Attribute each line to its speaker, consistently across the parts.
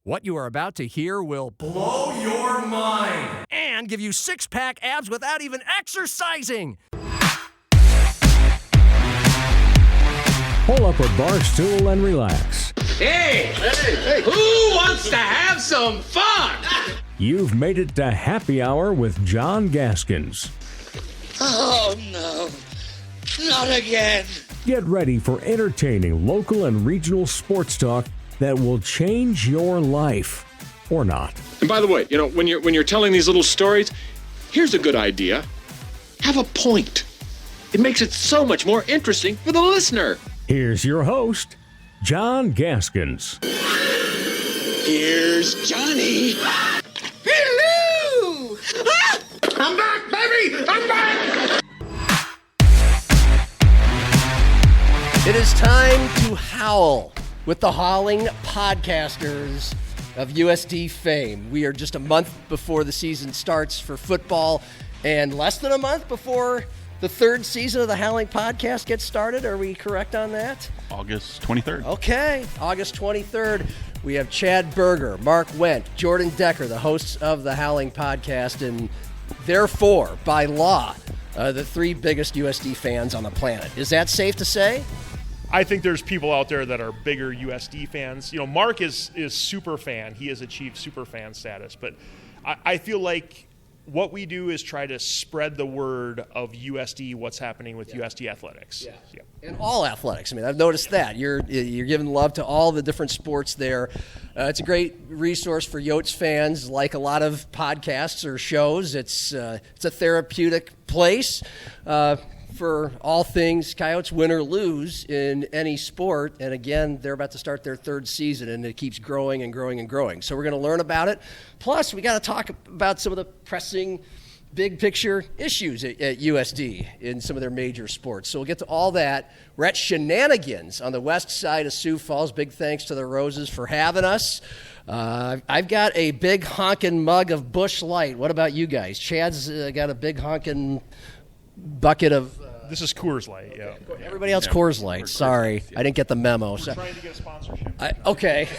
Speaker 1: What you are about to hear will blow your mind and give you six-pack abs without even exercising.
Speaker 2: Pull up a bar stool and relax.
Speaker 3: Hey, who wants to have some fun?
Speaker 2: You've made it to Happy Hour with John Gaskins.
Speaker 4: Oh, no. Not again.
Speaker 2: Get ready for entertaining local and regional sports talk that will change your life. Or not.
Speaker 5: And by the way, when you're telling these little stories, here's a good idea. Have a point. It makes it so much more interesting for the listener.
Speaker 2: Here's your host, John Gaskins.
Speaker 4: Here's Johnny. Hello! Ah!
Speaker 3: I'm back, baby! I'm back!
Speaker 6: It is time to howl with the Howling Podcasters of USD fame. We are just a month before the season starts for football and less than a month before the third season of the Howling Podcast gets started. Are we correct on that?
Speaker 7: August 23rd.
Speaker 6: Okay, August 23rd. We have Chad Birger, Mark Wendt, Jordan Decker, the hosts of the Howling Podcast, and therefore, by law, the three biggest USD fans on the planet. Is that safe to say?
Speaker 8: I think there's people out there that are bigger USD fans. Mark is super fan. He has achieved super fan status. But I feel like what we do is try to spread the word of USD, what's happening with USD athletics. Yeah.
Speaker 6: And all athletics. I mean, I've noticed that. You're giving love to all the different sports there. It's a great resource for Yotes fans, like a lot of podcasts or shows. It's a therapeutic place for all things Coyotes, win or lose in any sport. And again, they're about to start their third season, and it keeps growing and growing and growing. So we're going to learn about it. Plus, we got to talk about some of the pressing big picture issues at USD in some of their major sports. So we'll get to all that. We're at Shenanigans on the west side of Sioux Falls. Big thanks to the Roses for having us. I've got a big honkin' mug of Busch Light. What about you guys? Chad's got a big honkin' bucket of...
Speaker 8: This is Coors Light, yeah.
Speaker 6: Everybody else Coors Light. Sorry, I didn't get the memo.
Speaker 8: We're trying to get a sponsorship.
Speaker 6: Okay.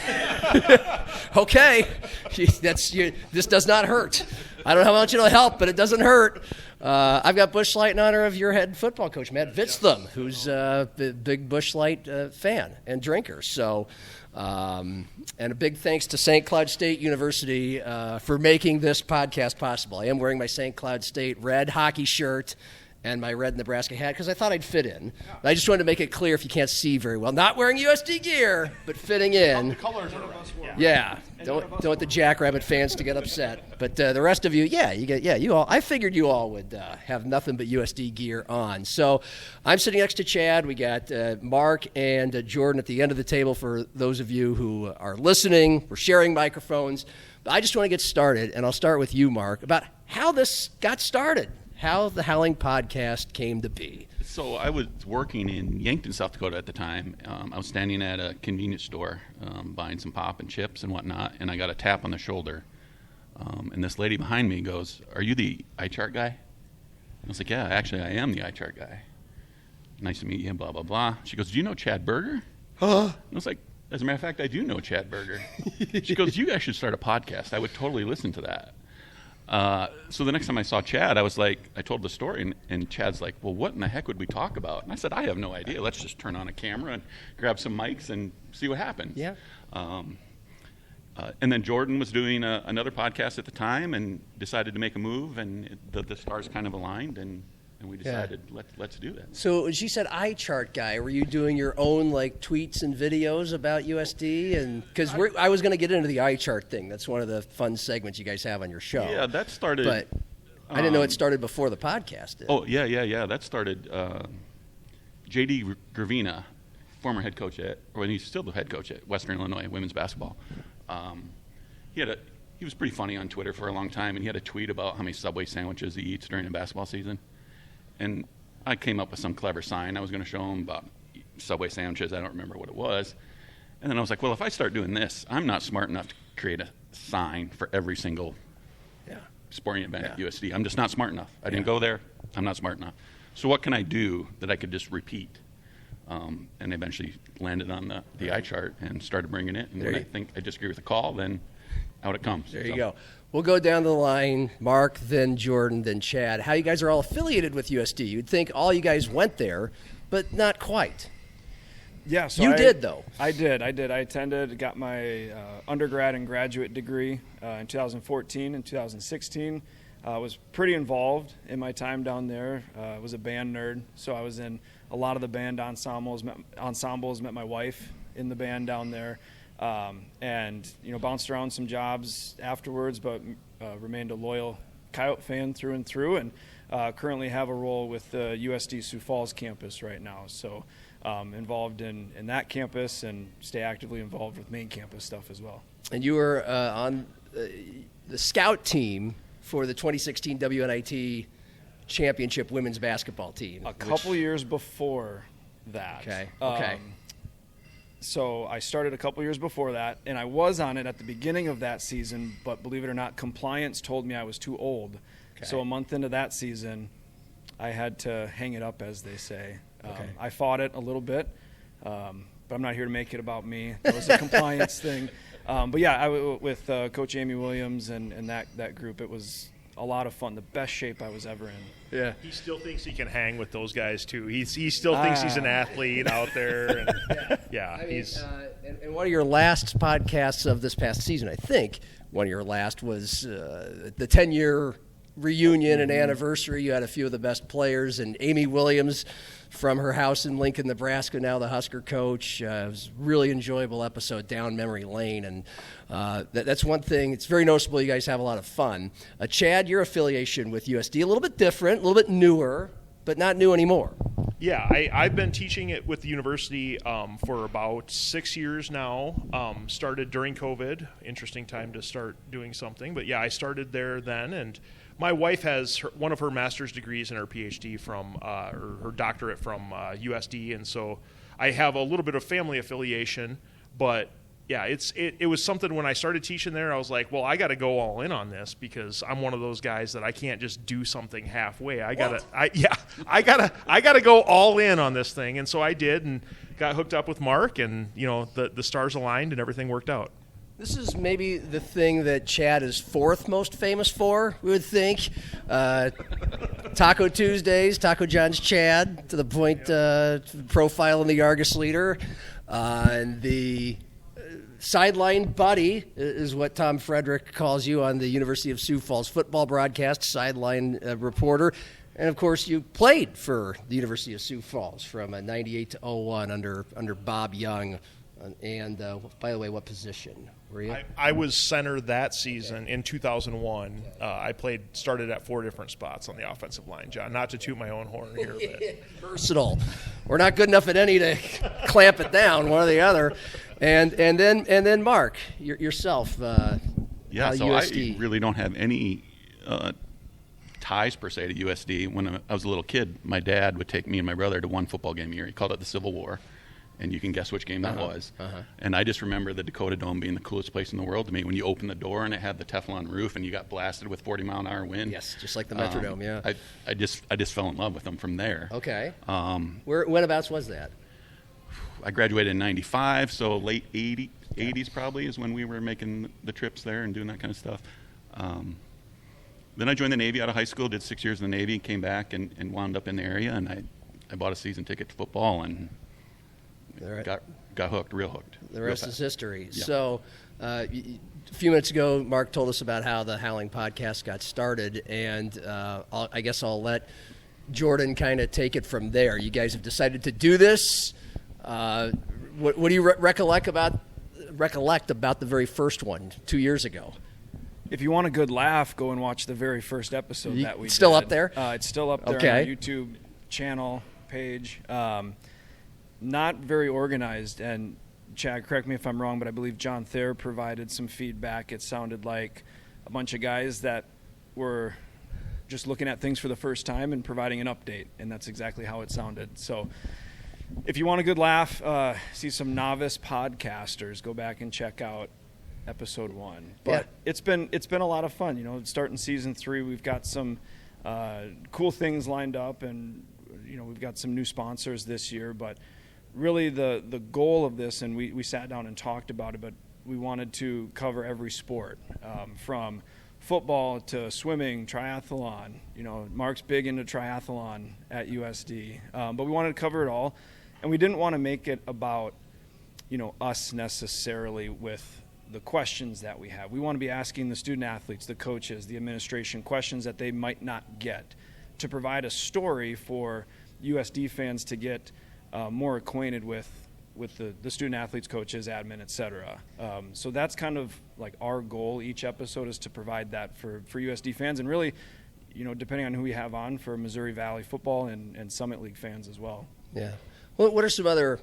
Speaker 6: Okay. This does not hurt. I don't know how much it'll help, but it doesn't hurt. I've got Busch Light in honor of your head football coach, Matt Vitzthum, who's a big Busch Light fan and drinker. So, and a big thanks to St. Cloud State University for making this podcast possible. I am wearing my St. Cloud State red hockey shirt and my red Nebraska hat because I thought I'd fit in. I just wanted to make it clear if you can't see very well. Not wearing USD gear, but fitting in.
Speaker 8: The colors are red.
Speaker 6: Yeah. Don't want the Jackrabbit fans to get upset. But the rest of you, you all. I figured you all would have nothing but USD gear on. So I'm sitting next to Chad. We got Mark and Jordan at the end of the table for those of you who are listening. We're sharing microphones. But I just want to get started, and I'll start with you, Mark, about how this got started. How the Howling Podcast came to be.
Speaker 7: So I was working in Yankton, South Dakota at the time. I was standing at a convenience store buying some pop and chips and whatnot, and I got a tap on the shoulder. And this lady behind me goes, "Are you the iChart guy?" And I was like, "Yeah, actually I am the iChart guy. Nice to meet you, blah, blah, blah." She goes, "Do you know Chad Birger?" And I was like, "As a matter of fact, I do know Chad Birger." She goes, "You guys should start a podcast. I would totally listen to that." So the next time I saw Chad, I was like, I told the story, and Chad's like, "Well, what in the heck would we talk about?" And I said, "I have no idea. Let's just turn on a camera and grab some mics and see what happens."
Speaker 6: Yeah.
Speaker 7: And then Jordan was doing another podcast at the time and decided to make a move, and the stars kind of aligned, and we decided let's do that.
Speaker 6: So when she said iChart guy, were you doing your own tweets and videos about USD? And because I was going to get into the iChart thing. That's one of the fun segments you guys have on your show.
Speaker 7: Yeah, that started.
Speaker 6: But I didn't know it started before the podcast did.
Speaker 7: Oh yeah. That started. J.D. Gravina, former head coach he's still the head coach at Western Illinois women's basketball. He was pretty funny on Twitter for a long time, and he had a tweet about how many Subway sandwiches he eats during the basketball season. And I came up with some clever sign I was going to show him about Subway sandwiches. I don't remember what it was. And then I was like, well, if I start doing this, I'm not smart enough to create a sign for every single sporting event at USD. I'm just not smart enough. I didn't go there. I'm not smart enough. So what can I do that I could just repeat? and eventually landed on the eye chart and started bringing it. And
Speaker 6: There
Speaker 7: when
Speaker 6: you-
Speaker 7: I think I disagree with the call, then out it comes.
Speaker 6: There you go. We'll go down the line. Mark, then Jordan, then Chad. How you guys are all affiliated with USD. You'd think all you guys went there, but not quite.
Speaker 9: Yeah, so
Speaker 6: You did, though.
Speaker 9: I did. I attended, got my undergrad and graduate degree in 2014 and 2016. Was pretty involved in my time down there. I was a band nerd, so I was in a lot of the band ensembles. Met my wife in the band down there, and bounced around some jobs afterwards, but remained a loyal Coyote fan through and through, and currently have a role with the USD Sioux Falls campus right now. So involved in that campus and stay actively involved with main campus stuff as well.
Speaker 6: And you were on the scout team for the 2016 WNIT championship women's basketball team.
Speaker 9: A couple years before that.
Speaker 6: Okay.
Speaker 9: So I started a couple years before that, and I was on it at the beginning of that season, but believe it or not, compliance told me I was too old.
Speaker 6: Okay.
Speaker 9: So a month into that season, I had to hang it up, as they say.
Speaker 6: Okay.
Speaker 9: I fought it a little bit, but I'm not here to make it about me. That was a compliance thing. But yeah, with Coach Eighmey Williams and that group, it was a lot of fun. The best shape I was ever in.
Speaker 6: Yeah.
Speaker 8: He still thinks he can hang with those guys too. He still thinks he's an athlete out there. And
Speaker 6: I mean, and one of your last podcasts of this past season, I think, one of your last was the 10-year reunion and anniversary. You had a few of the best players, and Eighmey Williams from her house in Lincoln, Nebraska, now the Husker coach. It was a really enjoyable episode down memory lane, and that's one thing. It's very noticeable. You guys have a lot of fun. Chad, your affiliation with USD, a little bit different, a little bit newer, but not new anymore.
Speaker 8: Yeah, I've been teaching it with the university for about 6 years now. Started during COVID. Interesting time to start doing something. But yeah, I started there then, and my wife has one of her master's degrees and her PhD from, or her doctorate from USD, and so I have a little bit of family affiliation. But yeah, it was something when I started teaching there, I was like, well, I got to go all in on this because I'm one of those guys that I can't just do something halfway. I gotta go all in on this thing, and so I did, and got hooked up with Mark, and the stars aligned and everything worked out.
Speaker 6: This is maybe the thing that Chad is fourth most famous for, we would think. Taco Tuesdays, Taco John's Chad, to the point, profile in the Argus Leader. And the sideline buddy is what Tom Frederick calls you on the University of Sioux Falls football broadcast, sideline reporter. And, of course, you played for the University of Sioux Falls from 98 to 01 under Bob Young. And, by the way, what position were you?
Speaker 8: I was center that season in 2001. I started at 4 different spots on the offensive line, John. Not to toot my own horn here, but
Speaker 6: versatile. We're not good enough at any to clamp it down, one or the other. And then Mark, yourself.
Speaker 7: So
Speaker 6: USD.
Speaker 7: I really don't have any ties per se to USD. When I was a little kid, my dad would take me and my brother to one football game a year. He called it the Civil War. And you can guess which game that was. And I just remember the Dakota Dome being the coolest place in the world to me. When you opened the door and it had the Teflon roof and you got blasted with 40-mile-an-hour wind.
Speaker 6: Yes, just like the Metrodome, yeah.
Speaker 7: I just fell in love with them from there.
Speaker 6: Okay. Whenabouts was that?
Speaker 7: I graduated in 95, so late 80s probably is when we were making the trips there and doing that kind of stuff. Then I joined the Navy out of high school, did 6 years in the Navy, came back and wound up in the area. And I bought a season ticket to football and got hooked, real hooked.
Speaker 6: The rest is history.
Speaker 7: Yeah.
Speaker 6: So a few minutes ago, Mark told us about how the Howling Podcast got started, and I guess I'll let Jordan kind of take it from there. You guys have decided to do this. What do you recollect about the very first one 2 years ago?
Speaker 9: If you want a good laugh, go and watch the very first episode that we
Speaker 6: still
Speaker 9: did.
Speaker 6: up there?
Speaker 9: It's still up there on our YouTube channel page. Not very organized, and Chad, correct me if I'm wrong, but I believe John Thayer provided some feedback. It sounded like a bunch of guys that were just looking at things for the first time and providing an update, and that's exactly how it sounded. So if you want a good laugh, see some novice podcasters, go back and check out episode 1. But it's been a lot of fun. Starting season 3, we've got some cool things lined up, and we've got some new sponsors this year, but really the goal of this, and we sat down and talked about it, but we wanted to cover every sport, from football to swimming, triathlon. Mark's big into triathlon at USD, but we wanted to cover it all, and we didn't want to make it about us necessarily with the questions that we have. We want to be asking the student athletes, the coaches, the administration questions that they might not get, to provide a story for USD fans to get more acquainted with the student athletes, coaches, admin, etc. So that's kind of like our goal each episode, is to provide that for USD fans, and really, depending on who we have on, for Missouri Valley football and Summit League fans as well.
Speaker 6: Yeah. Well, what are some other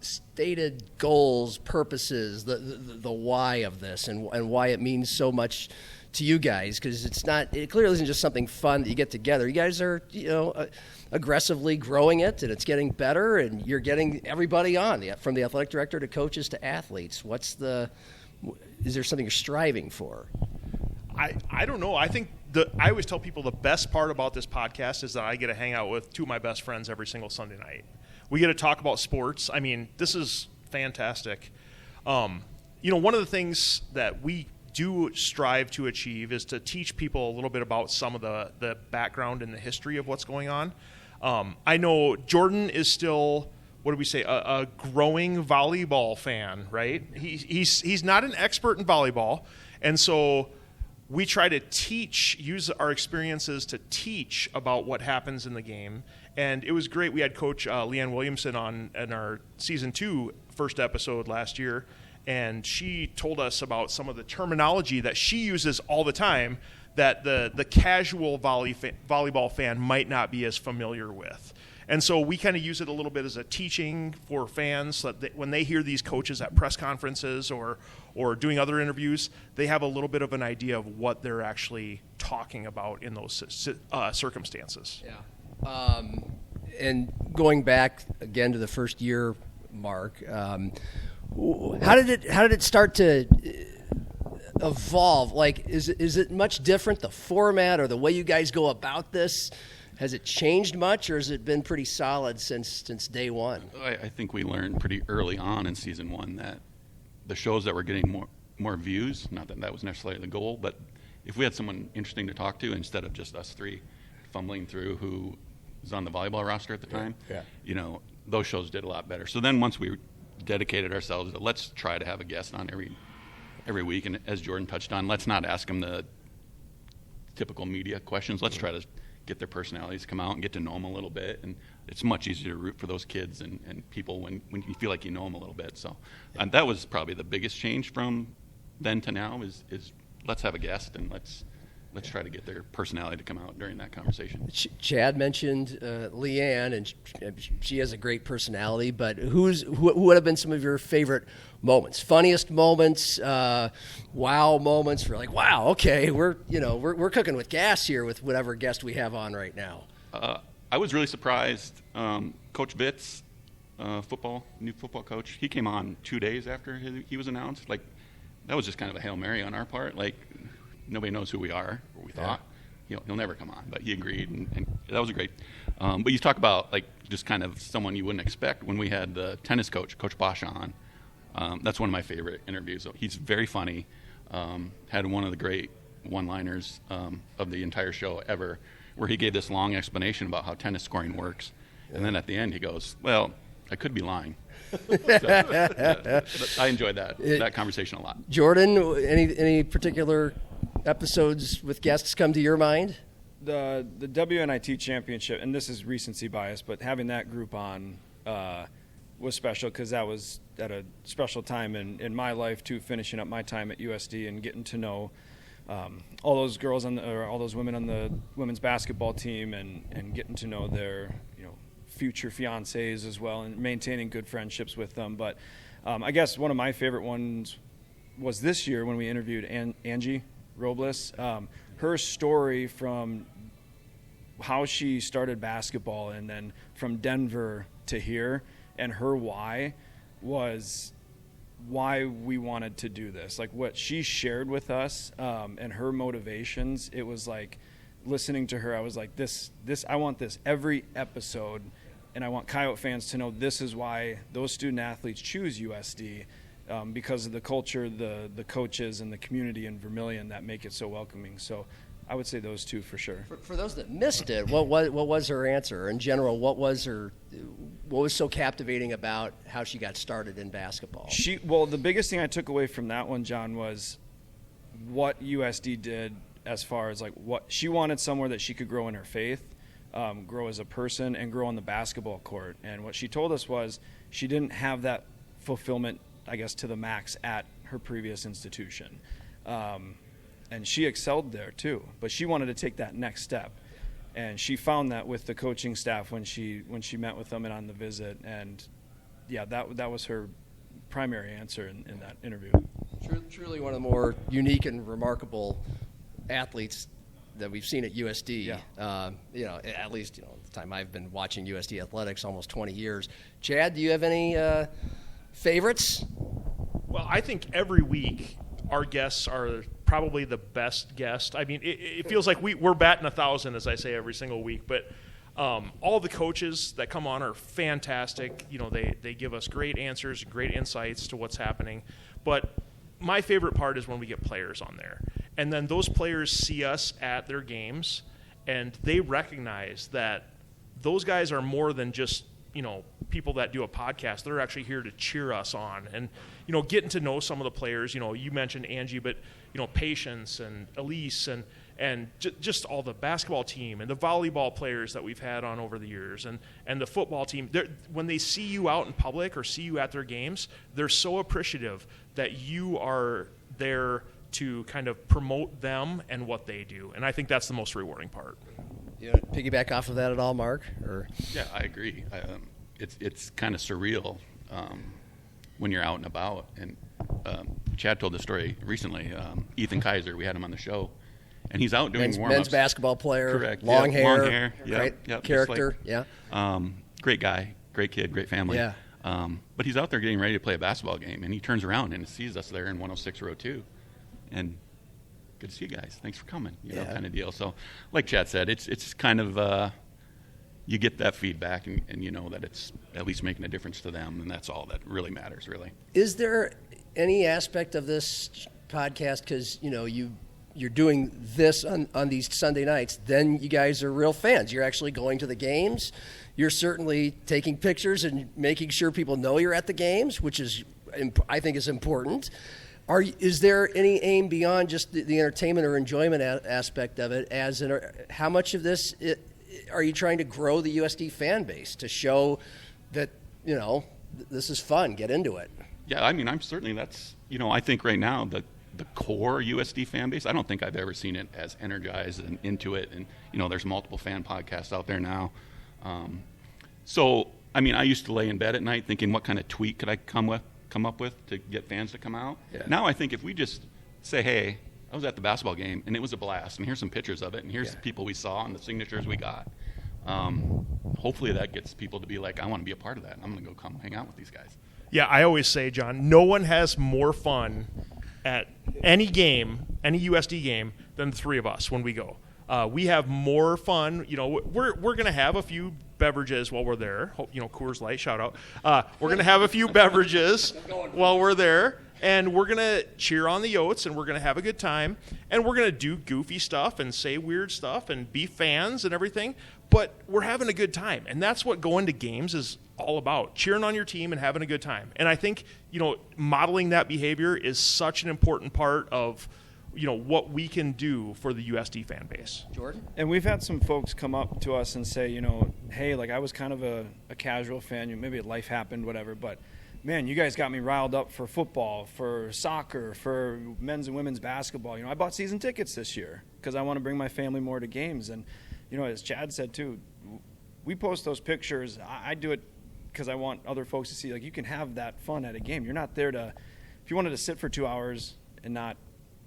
Speaker 6: stated goals, purposes, the why of this, and why it means so much to you guys? Because it clearly isn't just something fun that you get together. You guys are, aggressively growing it, and it's getting better, and you're getting everybody on, from the athletic director to coaches to athletes. Is there something you're striving for?
Speaker 8: I don't know. I think I always tell people the best part about this podcast is that I get to hang out with two of my best friends every single Sunday night. We get to talk about sports. I mean, this is fantastic. One of the things that we do strive to achieve is to teach people a little bit about some of the background and the history of what's going on. I know Jordan is still, what do we say, a growing volleyball fan, right? He's not an expert in volleyball, and so we try to use our experiences to teach about what happens in the game. And it was great. We had Coach Leanne Williamson on in our season 2 first episode last year, and she told us about some of the terminology that she uses all the time that the casual volleyball fan might not be as familiar with. And so we kind of use it a little bit as a teaching for fans, so that when they hear these coaches at press conferences or doing other interviews, they have a little bit of an idea of what they're actually talking about in those circumstances.
Speaker 6: Yeah. And going back again to the first year, Mark, how did it start to evolve? Like, is it much different, the format or the way you guys go about this? Has it changed much, or has it been pretty solid since day one?
Speaker 7: I think we learned pretty early on in season 1 that the shows that were getting more views, not that was necessarily the goal, but if we had someone interesting to talk to instead of just us three fumbling through who was on the volleyball roster at the time, those shows did a lot better. So then once we dedicated ourselves to, let's try to have a guest on every week, and as Jordan touched on, let's not ask them the typical media questions. Let's try to get their personalities, come out and get to know them a little bit, and it's much easier to root for those kids and people when you feel like you know them a little bit. So that was probably the biggest change from then to now is let's have a guest and let's try to get their personality to come out during that conversation.
Speaker 6: Chad mentioned Leanne, and she has a great personality, but who would have been some of your favorite moments, funniest moments, wow moments, for like, wow, okay, we're cooking with gas here with whatever guest we have on right now?
Speaker 7: I was really surprised. Coach Vitz, new football coach, he came on 2 days after he was announced. Like, that was just kind of a Hail Mary on our part. Like, nobody knows who we are, or we thought. He'll never come on, but he agreed, and that was great. But you talk about, like, just kind of someone you wouldn't expect. When we had the tennis coach, Coach Bosch, on, that's one of my favorite interviews. He's very funny, had one of the great one-liners of the entire show ever, where he gave this long explanation about how tennis scoring works. And then at the end he goes, well, I could be lying. I enjoyed that conversation a lot.
Speaker 6: Jordan, any particular episodes with guests come to your mind?
Speaker 9: The WNIT championship, and this is recency bias, but having that group on was special because that was at a special time in my life too, finishing up my time at USD and getting to know all those girls all those women on the women's basketball team and getting to know their future fiancés as well, and maintaining good friendships with them. But I guess one of my favorite ones was this year when we interviewed Angie Robles. Her story from how she started basketball and then from Denver to here, and her why was why we wanted to do this. Like, what she shared with us and her motivations, it was like listening to her, I was like, this I want this every episode And I want Coyote fans to know this is why those student athletes choose USD, because of the culture, the coaches, and the community in Vermillion that make it so welcoming. So I would say those two for sure.
Speaker 6: For those that missed it, what was her answer? In general, what was so captivating about how she got started in basketball?
Speaker 9: Well, the biggest thing I took away from that one, John, was what USD did as far as like what she wanted, somewhere that she could grow in her faith, grow as a person, and grow on the basketball court. And what she told us was she didn't have that fulfillment, I guess, to the max at her previous institution. And she excelled there too, but she wanted to take that next step. And she found that with the coaching staff when she met with them and on the visit. And yeah, that was her primary answer in that interview.
Speaker 6: Truly one of the more unique and remarkable athletes that we've seen at USD.
Speaker 9: Yeah.
Speaker 6: At least, the time I've been watching USD athletics, almost 20 years. Chad, do you have any favorites?
Speaker 8: Well, I think every week our guests are probably the best guest. I mean, it feels like we're batting 1,000, as I say every single week. But all the coaches that come on are fantastic. They give us great answers, great insights to what's happening. But my favorite part is when we get players on there. And then those players see us at their games, and they recognize that those guys are more than just people that do a podcast. They're actually here to cheer us on. And getting to know some of the players, you mentioned Angie, but Patience and Elise and just all the basketball team and the volleyball players that we've had on over the years and the football team, when they see you out in public or see you at their games, they're so appreciative that you are there to kind of promote them and what they do. And I think that's the most rewarding part.
Speaker 6: You want to piggyback off of that at all, Mark? Or?
Speaker 7: Yeah, I agree. It's kind of surreal when you're out and about. And Chad told the story recently. Ethan Kaiser, we had him on the show, and he's out doing warm-ups.
Speaker 6: Men's basketball player.
Speaker 7: Correct.
Speaker 6: Long hair.
Speaker 7: Great
Speaker 6: character.
Speaker 7: Great guy, great kid, great family.
Speaker 6: Yeah.
Speaker 7: But he's out there getting ready to play a basketball game, and he turns around and sees us there in 106 row 2. And good to see you guys. Thanks for coming. You know, kind of deal. So, like Chad said, it's kind of you get that feedback, and you know that it's at least making a difference to them, and that's all that really matters, really.
Speaker 6: Is there any aspect of this podcast, because you're doing this on these Sunday nights, then you guys are real fans. You're actually going to the games. You're certainly taking pictures and making sure people know you're at the games, which is, I think, is important. Is there any aim beyond just the entertainment or enjoyment aspect of it? How much of this are you trying to grow the USD fan base to show that this is fun, get into it?
Speaker 7: Yeah, I mean, I think right now the core USD fan base, I don't think I've ever seen it as energized and into it. And there's multiple fan podcasts out there now. So I mean, I used to lay in bed at night thinking, what kind of tweet could I come up with to get fans to come out? Yeah. Now I think if we just say, hey, I was at the basketball game and it was a blast, and here's some pictures of it, and here's the people we saw and the signatures we got. Hopefully that gets people to be like, I want to be a part of that. I'm going to go come hang out with these guys.
Speaker 8: Yeah, I always say, John, no one has more fun at any game, any USD game, than the three of us when we go. We have more fun. We're going to have a few beverages while we're there. Coors Light, shout out. We're going to have a few beverages while we're there, and we're going to cheer on the Yotes, and we're going to have a good time, and we're going to do goofy stuff and say weird stuff and be fans and everything, but we're having a good time, and that's what going to games is all about, cheering on your team and having a good time. And I think, modeling that behavior is such an important part of what we can do for the USD fan base.
Speaker 6: Jordan?
Speaker 9: And we've had some folks come up to us and say, hey, like I was kind of a casual fan. Maybe life happened, whatever. But, man, you guys got me riled up for football, for soccer, for men's and women's basketball. I bought season tickets this year because I want to bring my family more to games. And, as Chad said, too, we post those pictures. I do it because I want other folks to see, like, you can have that fun at a game. You're not there to – if you wanted to sit for 2 hours and not –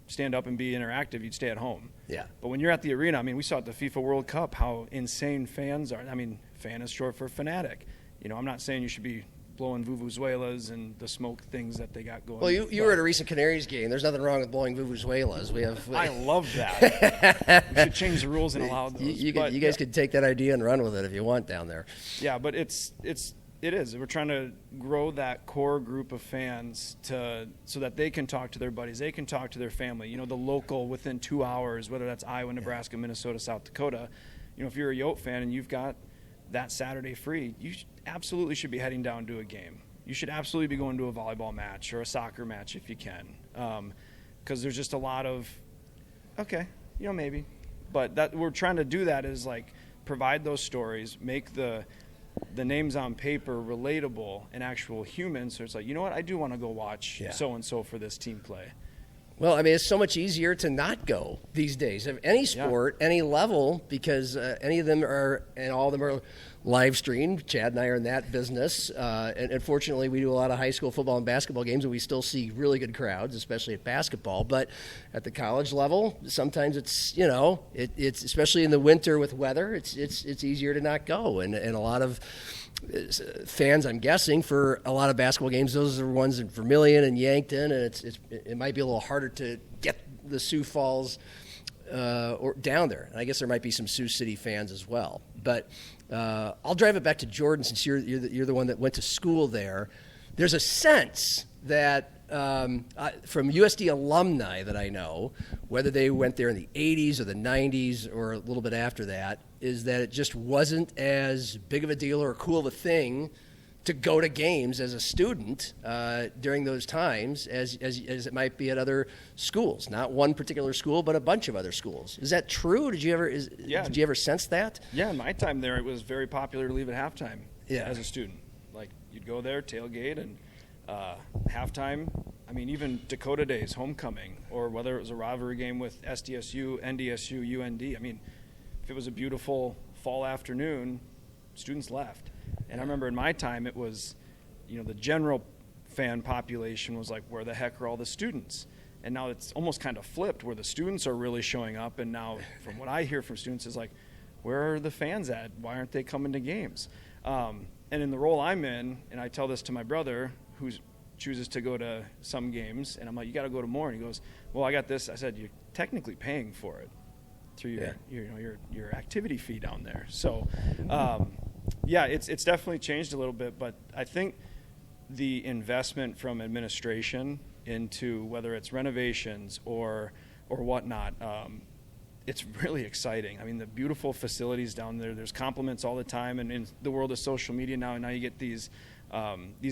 Speaker 9: stand up and be interactive, you'd stay at home.
Speaker 6: Yeah.
Speaker 9: But when you're at the arena, I mean, we saw at the FIFA World Cup how insane fans are. I mean, fan is short for fanatic. I'm not saying you should be blowing vuvuzelas and the smoke things that they got going.
Speaker 6: Well, you were at a recent Canaries game. There's nothing wrong with blowing vuvuzelas.
Speaker 9: I love that. We should change the rules and allow those.
Speaker 6: You guys could take that idea and run with it if you want down there.
Speaker 9: Yeah, but it is. We're trying to grow that core group of fans so that they can talk to their buddies, they can talk to their family. The local within 2 hours, whether that's Iowa, Nebraska, Minnesota, South Dakota. If you're a Yote fan and you've got that Saturday free, you absolutely should be heading down to a game. You should absolutely be going to a volleyball match or a soccer match if you can, because there's just a lot of, maybe. But that we're trying to do that is like provide those stories, make the names on paper relatable and actual humans. So it's like, I do want to go watch so-and-so for this team play.
Speaker 6: Well, I mean, it's so much easier to not go these days of any sport, any level, because any of them are, and all of them are live streamed. Chad and I are in that business. And unfortunately, we do a lot of high school football and basketball games, and we still see really good crowds, especially at basketball. But at the college level, sometimes it's, it's especially in the winter with weather, it's easier to not go. And a lot of fans, I'm guessing, for a lot of basketball games, those are the ones in Vermillion and Yankton, and it might be a little harder to get the Sioux Falls or down there. And I guess there might be some Sioux City fans as well. But I'll drive it back to Jordan, since you're the one that went to school there. There's a sense that from USD alumni that I know, whether they went there in the 80s or the 90s or a little bit after that, is that it just wasn't as big of a deal or cool of a thing to go to games as a student during those times as it might be at other schools. Not one particular school, but a bunch of other schools. Is that true? Did you ever sense that?
Speaker 9: Yeah, in my time there, it was very popular to leave at halftime as a student. Like, you'd go there, tailgate, and halftime, I mean, even Dakota Days, homecoming, or whether it was a rivalry game with SDSU, NDSU, UND. I mean, if it was a beautiful fall afternoon, students left. And I remember in my time, it was, the general fan population was like, where the heck are all the students? And now it's almost kind of flipped, where the students are really showing up. And now, from what I hear from students, is like, where are the fans at? Why aren't they coming to games? And in the role I'm in, and I tell this to my brother, who chooses to go to some games, and I'm like, you got to go to more. And he goes, well, I got this. I said, you're technically paying for it through your activity fee down there. So, it's definitely changed a little bit. But I think the investment from administration into whether it's renovations or whatnot, it's really exciting. I mean, the beautiful facilities down there. There's compliments all the time, and in the world of social media now you get these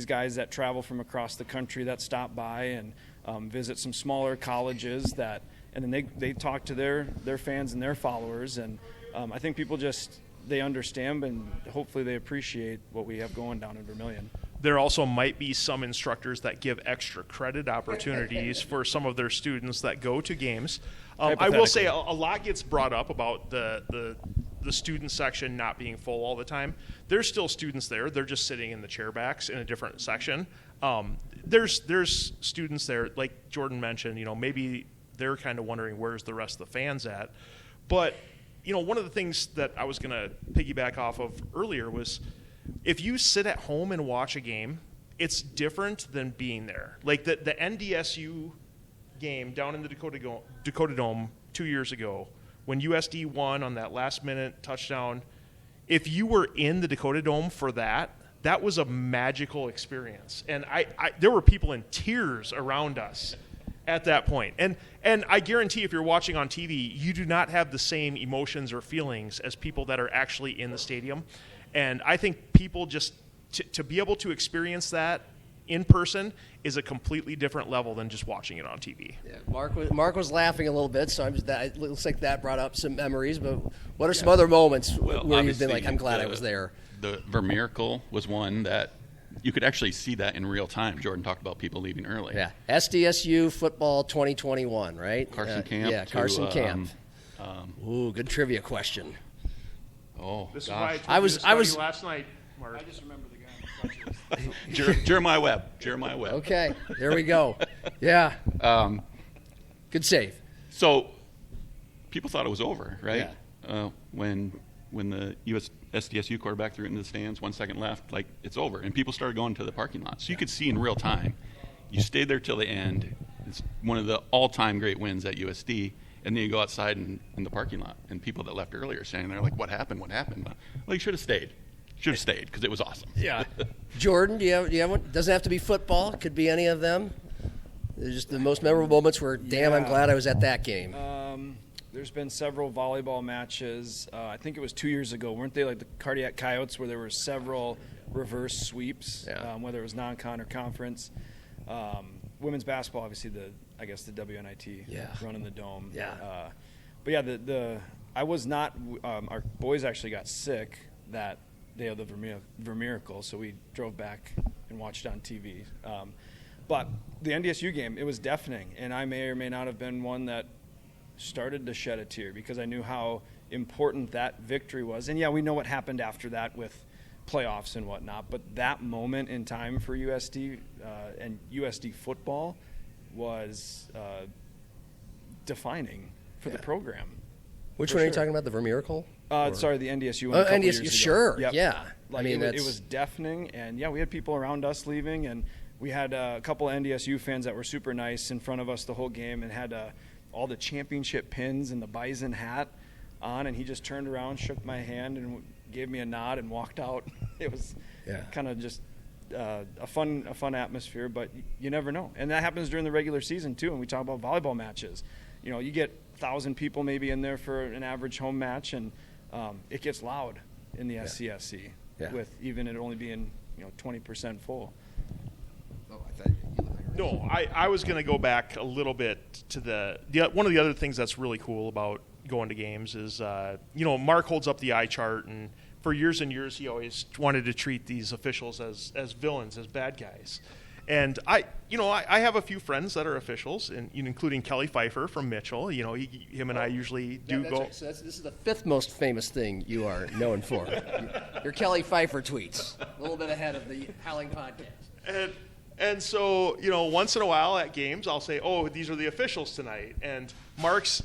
Speaker 9: guys that travel from across the country that stop by and visit some smaller colleges and then they talk to their fans and their followers, and I think people they understand, and hopefully they appreciate what we have going down in Vermillion.
Speaker 8: There also might be some instructors that give extra credit opportunities for some of their students that go to games. I will say a lot gets brought up about the student section not being full all the time. There's still students there. They're just sitting in the chairbacks in a different section. There's students there, like Jordan mentioned, maybe they're kind of wondering where's the rest of the fans at. But, one of the things that I was going to piggyback off of earlier was, if you sit at home and watch a game, it's different than being there. Like the NDSU game down in the Dakota Dome 2 years ago, when USD won on that last-minute touchdown, if you were in the Dakota Dome for that was a magical experience. And there were people in tears around us at that point. And I guarantee if you're watching on TV, you do not have the same emotions or feelings as people that are actually in the stadium. And I think people just to be able to experience that in person is a completely different level than just watching it on TV.
Speaker 6: Yeah, Mark was laughing a little bit, so it looks like that brought up some memories. But what are some other moments where you've been like, I'm glad I was there?
Speaker 7: The Vermiracle was one that you could actually see that in real time. Jordan talked about people leaving early.
Speaker 6: Yeah, SDSU football 2021, right?
Speaker 7: Carson Camp.
Speaker 6: Yeah, Carson Camp. Ooh, good trivia question.
Speaker 7: Oh,
Speaker 8: this
Speaker 7: gosh.
Speaker 8: is why I was last night, Mark.
Speaker 9: I just remember the guy.
Speaker 7: Jeremiah Webb.
Speaker 6: Okay, there we go. Yeah. Good save.
Speaker 7: So people thought it was over, right?
Speaker 6: Yeah.
Speaker 7: When when the SDSU quarterback threw it into the stands, 1 second left, like, it's over. And people started going to the parking lot. So you could see in real time. You stayed there till the end. It's one of the all-time great wins at USD. And then you go outside in the parking lot, and people that left earlier standing there like, what happened? What happened? Well, you should have stayed. Should have stayed because it was awesome.
Speaker 6: Yeah. Jordan, do you have one? Doesn't have to be football. It could be any of them. They're just the most memorable moments where, damn, I'm glad I was at that game.
Speaker 9: There's been several volleyball matches. I think it was 2 years ago. Weren't they like the Cardiac Coyotes where there were several reverse sweeps, whether it was non-con or conference? Women's basketball, obviously, the WNIT running the dome.
Speaker 6: Yeah.
Speaker 9: But yeah, I was not. Our boys actually got sick that day of the Vermillion, so we drove back and watched on TV. But the NDSU game, it was deafening, and I may or may not have been one that started to shed a tear because I knew how important that victory was. And yeah, we know what happened after that with playoffs and whatnot, but that moment in time for USD and USD football was defining for the program.
Speaker 6: Which one are you talking about? The Vermillion?
Speaker 9: Sorry, the NDSU one.
Speaker 6: NDSU, sure.
Speaker 9: Yep.
Speaker 6: Yeah.
Speaker 9: Like, it was deafening, and yeah, we had people around us leaving, and we had a couple of NDSU fans that were super nice in front of us the whole game and had all the championship pins and the Bison hat on, and he just turned around, shook my hand, and gave me a nod and walked out. It was kind of just a fun atmosphere, but you never know. And that happens during the regular season too. And we talk about volleyball matches. You know, you get 1,000 people maybe in there for an average home match, and it gets loud in the SCSC with even it only being 20% full.
Speaker 8: No, I was going to go back a little bit to one of the other things that's really cool about going to games is, Mark holds up the eye chart, and for years and years he always wanted to treat these officials as villains, as bad guys. And I have a few friends that are officials, and including Kelly Pfeiffer from Mitchell. Him and I usually do go.
Speaker 6: Right. So this is the fifth most famous thing you are known for. Your Kelly Pfeiffer tweets, a little bit ahead of the Howling Podcast.
Speaker 8: And so, once in a while at games, I'll say, oh, these are the officials tonight. And Mark's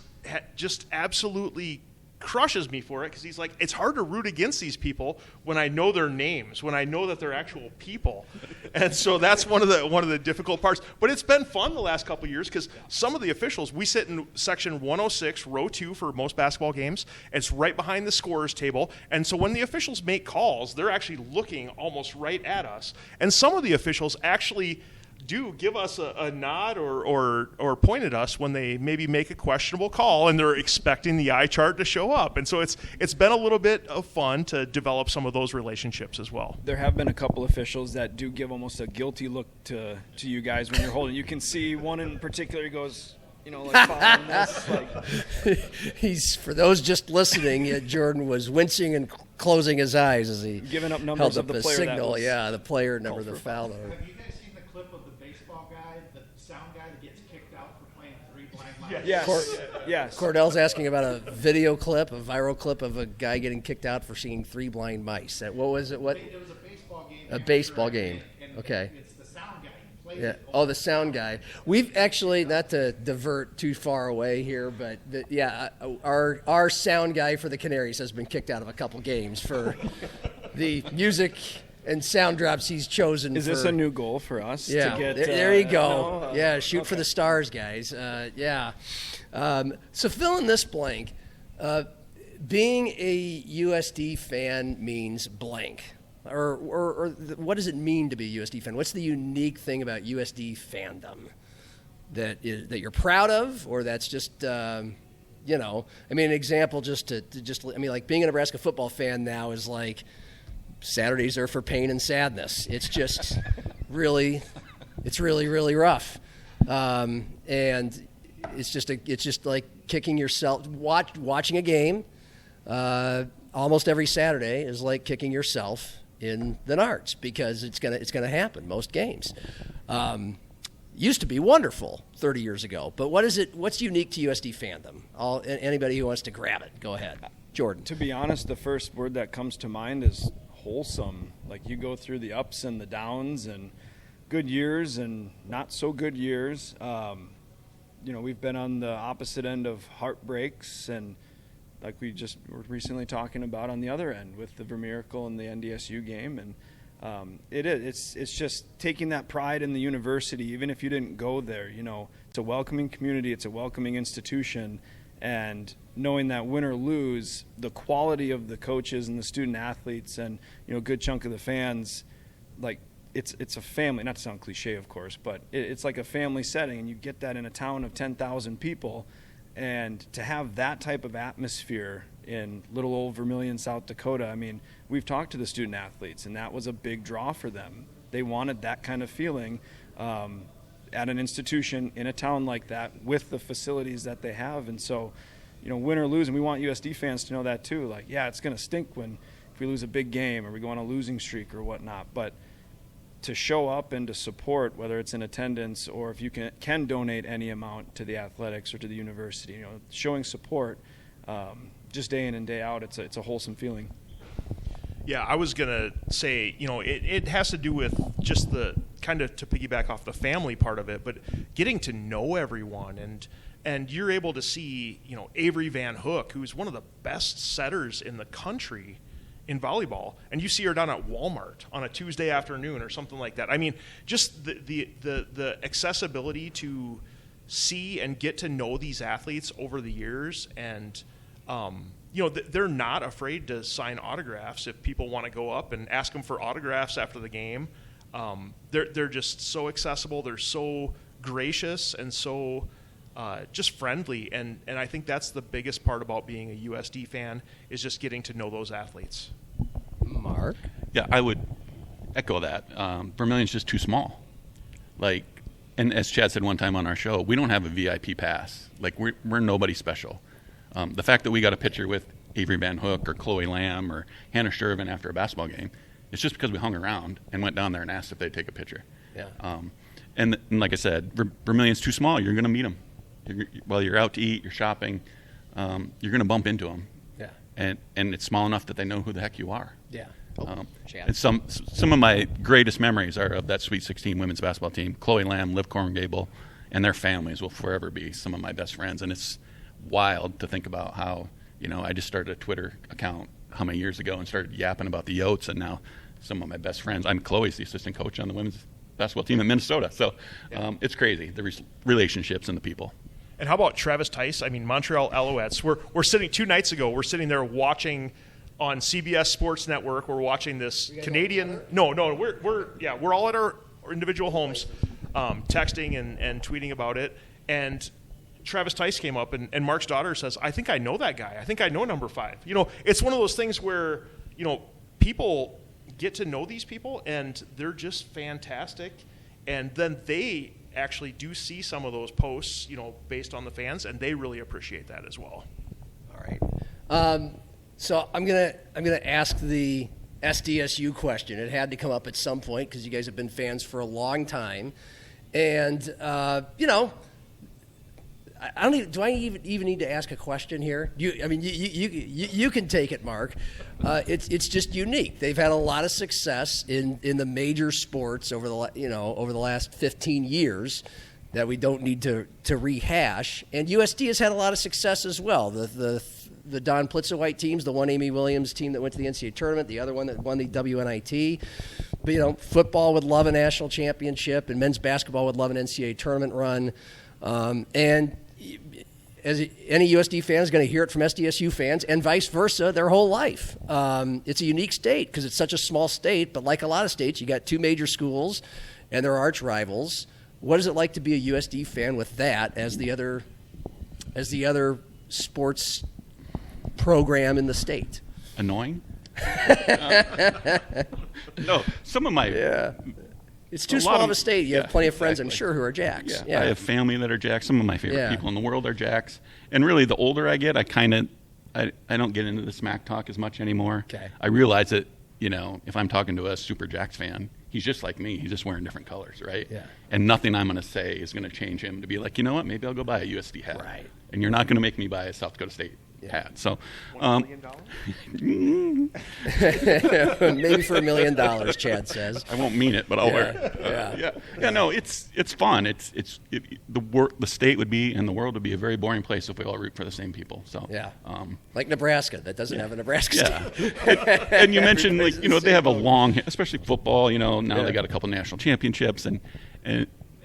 Speaker 8: just absolutely crushes me for it because he's like, it's hard to root against these people when I know their names, when I know that they're actual people. And so that's one of the difficult parts. But it's been fun the last couple of years because some of the officials, we sit in section 106, row 2 for most basketball games. It's right behind the scorer's table. And so when the officials make calls, they're actually looking almost right at us. And some of the officials actually do give us a nod or point at us when they maybe make a questionable call and they're expecting the eye chart to show up. And so it's been a little bit of fun to develop some of those relationships as well.
Speaker 9: There have been a couple officials that do give almost a guilty look to you guys when you're holding. You can see one in particular goes, like following this. Like.
Speaker 6: He's, for those just listening, Jordan was wincing and closing his eyes as he
Speaker 9: giving up numbers
Speaker 6: held up
Speaker 9: of the player
Speaker 6: signal. The player number, the foul.
Speaker 9: Yes.
Speaker 6: Cordell's asking about a video clip, a viral clip of a guy getting kicked out for seeing 3 blind mice. What was it? What?
Speaker 10: It was a baseball game.
Speaker 6: A baseball game. Okay.
Speaker 10: It's the sound guy. He plays it.
Speaker 6: Oh, the sound guy. We've actually, not to divert too far away here, but our sound guy for the Canaries has been kicked out of a couple games for the music and sound drops he's chosen.
Speaker 9: Is this a new goal for us?
Speaker 6: Yeah,
Speaker 9: to get,
Speaker 6: there you go. Shoot for the stars, guys. So fill in this blank. Being a USD fan means blank. Or what does it mean to be a USD fan? What's the unique thing about USD fandom that you're proud of, or that's just an example like being a Nebraska football fan now is like Saturdays are for pain and sadness. It's just really rough, and it's just like kicking yourself. Watching a game almost every Saturday is like kicking yourself in the nards because it's gonna happen most games. Used to be wonderful 30 years ago, but what's unique to USD fandom? Anybody who wants to grab it, go ahead, Jordan.
Speaker 9: To be honest, the first word that comes to mind is wholesome. Like, you go through the ups and the downs and good years and not so good years. We've been on the opposite end of heartbreaks, and like we just were recently talking about on the other end with the Vermillion and the NDSU game. And it's just taking that pride in the university, even if you didn't go there. It's a welcoming community, it's a welcoming institution, and knowing that win or lose, the quality of the coaches and the student athletes and a good chunk of the fans, like it's a family. Not to sound cliche, of course, but it's like a family setting, and you get that in a town of 10,000 people. And to have that type of atmosphere in little old Vermillion, South Dakota, I mean, we've talked to the student athletes, and that was a big draw for them. They wanted that kind of feeling at an institution in a town like that with the facilities that they have. And so, win or lose, and we want USD fans to know that too. Like, yeah, it's going to stink if we lose a big game or we go on a losing streak or whatnot, but to show up and to support, whether it's in attendance or if you can donate any amount to the athletics or to the university, showing support just day in and day out, it's a wholesome feeling.
Speaker 8: Yeah, I was going to say, it has to do with just the kind of, to piggyback off the family part of it, but getting to know everyone. And you're able to see, Avery Van Hook, who's one of the best setters in the country in volleyball, and you see her down at Walmart on a Tuesday afternoon or something like that. I mean, just the accessibility to see and get to know these athletes over the years, and they're not afraid to sign autographs if people want to go up and ask them for autographs after the game. They're just so accessible. They're so gracious and so just friendly, and I think that's the biggest part about being a USD fan, is just getting to know those athletes.
Speaker 6: Mark?
Speaker 7: Yeah, I would echo that. Vermillion's just too small. And as Chad said one time on our show, we don't have a VIP pass. Like, we're nobody special. The fact that we got a picture with Avery Van Hook or Chloe Lamb or Hannah Shervin after a basketball game, it's just because we hung around and went down there and asked if they'd take a picture.
Speaker 6: Yeah.
Speaker 7: And like I said, Vermillion's too small. You're going to meet them. While you're out to eat, you're shopping, you're going to bump into them.
Speaker 6: Yeah.
Speaker 7: And it's small enough that they know who the heck you are.
Speaker 6: Yeah.
Speaker 7: And some of my greatest memories are of that Sweet 16 women's basketball team. Chloe Lamb, Liv Korngable, and their families will forever be some of my best friends. And it's wild to think about how, I just started a Twitter account how many years ago and started yapping about the Yotes, and now some of my best friends. Chloe's the assistant coach on the women's basketball team in Minnesota. So it's crazy, the relationships and the people.
Speaker 8: And how about Travis Tice? I mean, Montreal Alouettes. We're sitting 2 nights ago. We're sitting there watching on CBS Sports Network. We're watching this Canadian. No, we're all at our individual homes, texting and tweeting about it. And Travis Tice came up, and Mark's daughter says, "I think I know that guy. I think I know number 5." It's one of those things where people get to know these people, and they're just fantastic. And then they actually do see some of those posts, based on the fans, and they really appreciate that as well.
Speaker 6: All right. So I'm gonna ask the SDSU question. It had to come up at some point because you guys have been fans for a long time, and I don't even. Do I even need to ask a question here? You can take it, Mark. It's just unique. They've had a lot of success in the major sports over the last 15 years that we don't need to rehash. And USD has had a lot of success as well. The Don Plitzowite teams, the one Eighmey Williams team that went to the NCAA tournament, the other one that won the WNIT. But football would love a national championship, and men's basketball would love an NCAA tournament run. And as any USD fan is going to hear it from SDSU fans, and vice versa, their whole life. It's a unique state because it's such a small state, but like a lot of states, you got 2 major schools and their arch rivals. What is it like to be a USD fan with that as the other sports program in the state?
Speaker 7: Annoying? No, some of my...
Speaker 6: Yeah. It's too small of a state. You have plenty of friends, exactly. I'm sure, who are Jacks.
Speaker 7: Yeah. I have family that are Jacks. Some of my favorite people in the world are Jacks. And really, the older I get, I don't get into the smack talk as much anymore.
Speaker 6: Okay.
Speaker 7: I realize that, if I'm talking to a super Jacks fan, he's just like me. He's just wearing different colors, right?
Speaker 6: Yeah.
Speaker 7: And nothing I'm going to say is going to change him to be like, you know what, maybe I'll go buy a USD hat.
Speaker 6: Right.
Speaker 7: And you're not going to make me buy a South Dakota State had. So,
Speaker 8: $1 million?
Speaker 6: Maybe for $1 million, Chad says.
Speaker 7: I won't mean it, but I'll wear it. No, it's fun. The state would be and the world would be a very boring place if we all root for the same people. So
Speaker 6: like Nebraska, that doesn't have a Nebraska state.
Speaker 7: And you mentioned they have a long, especially football. Now they got a couple national championships, and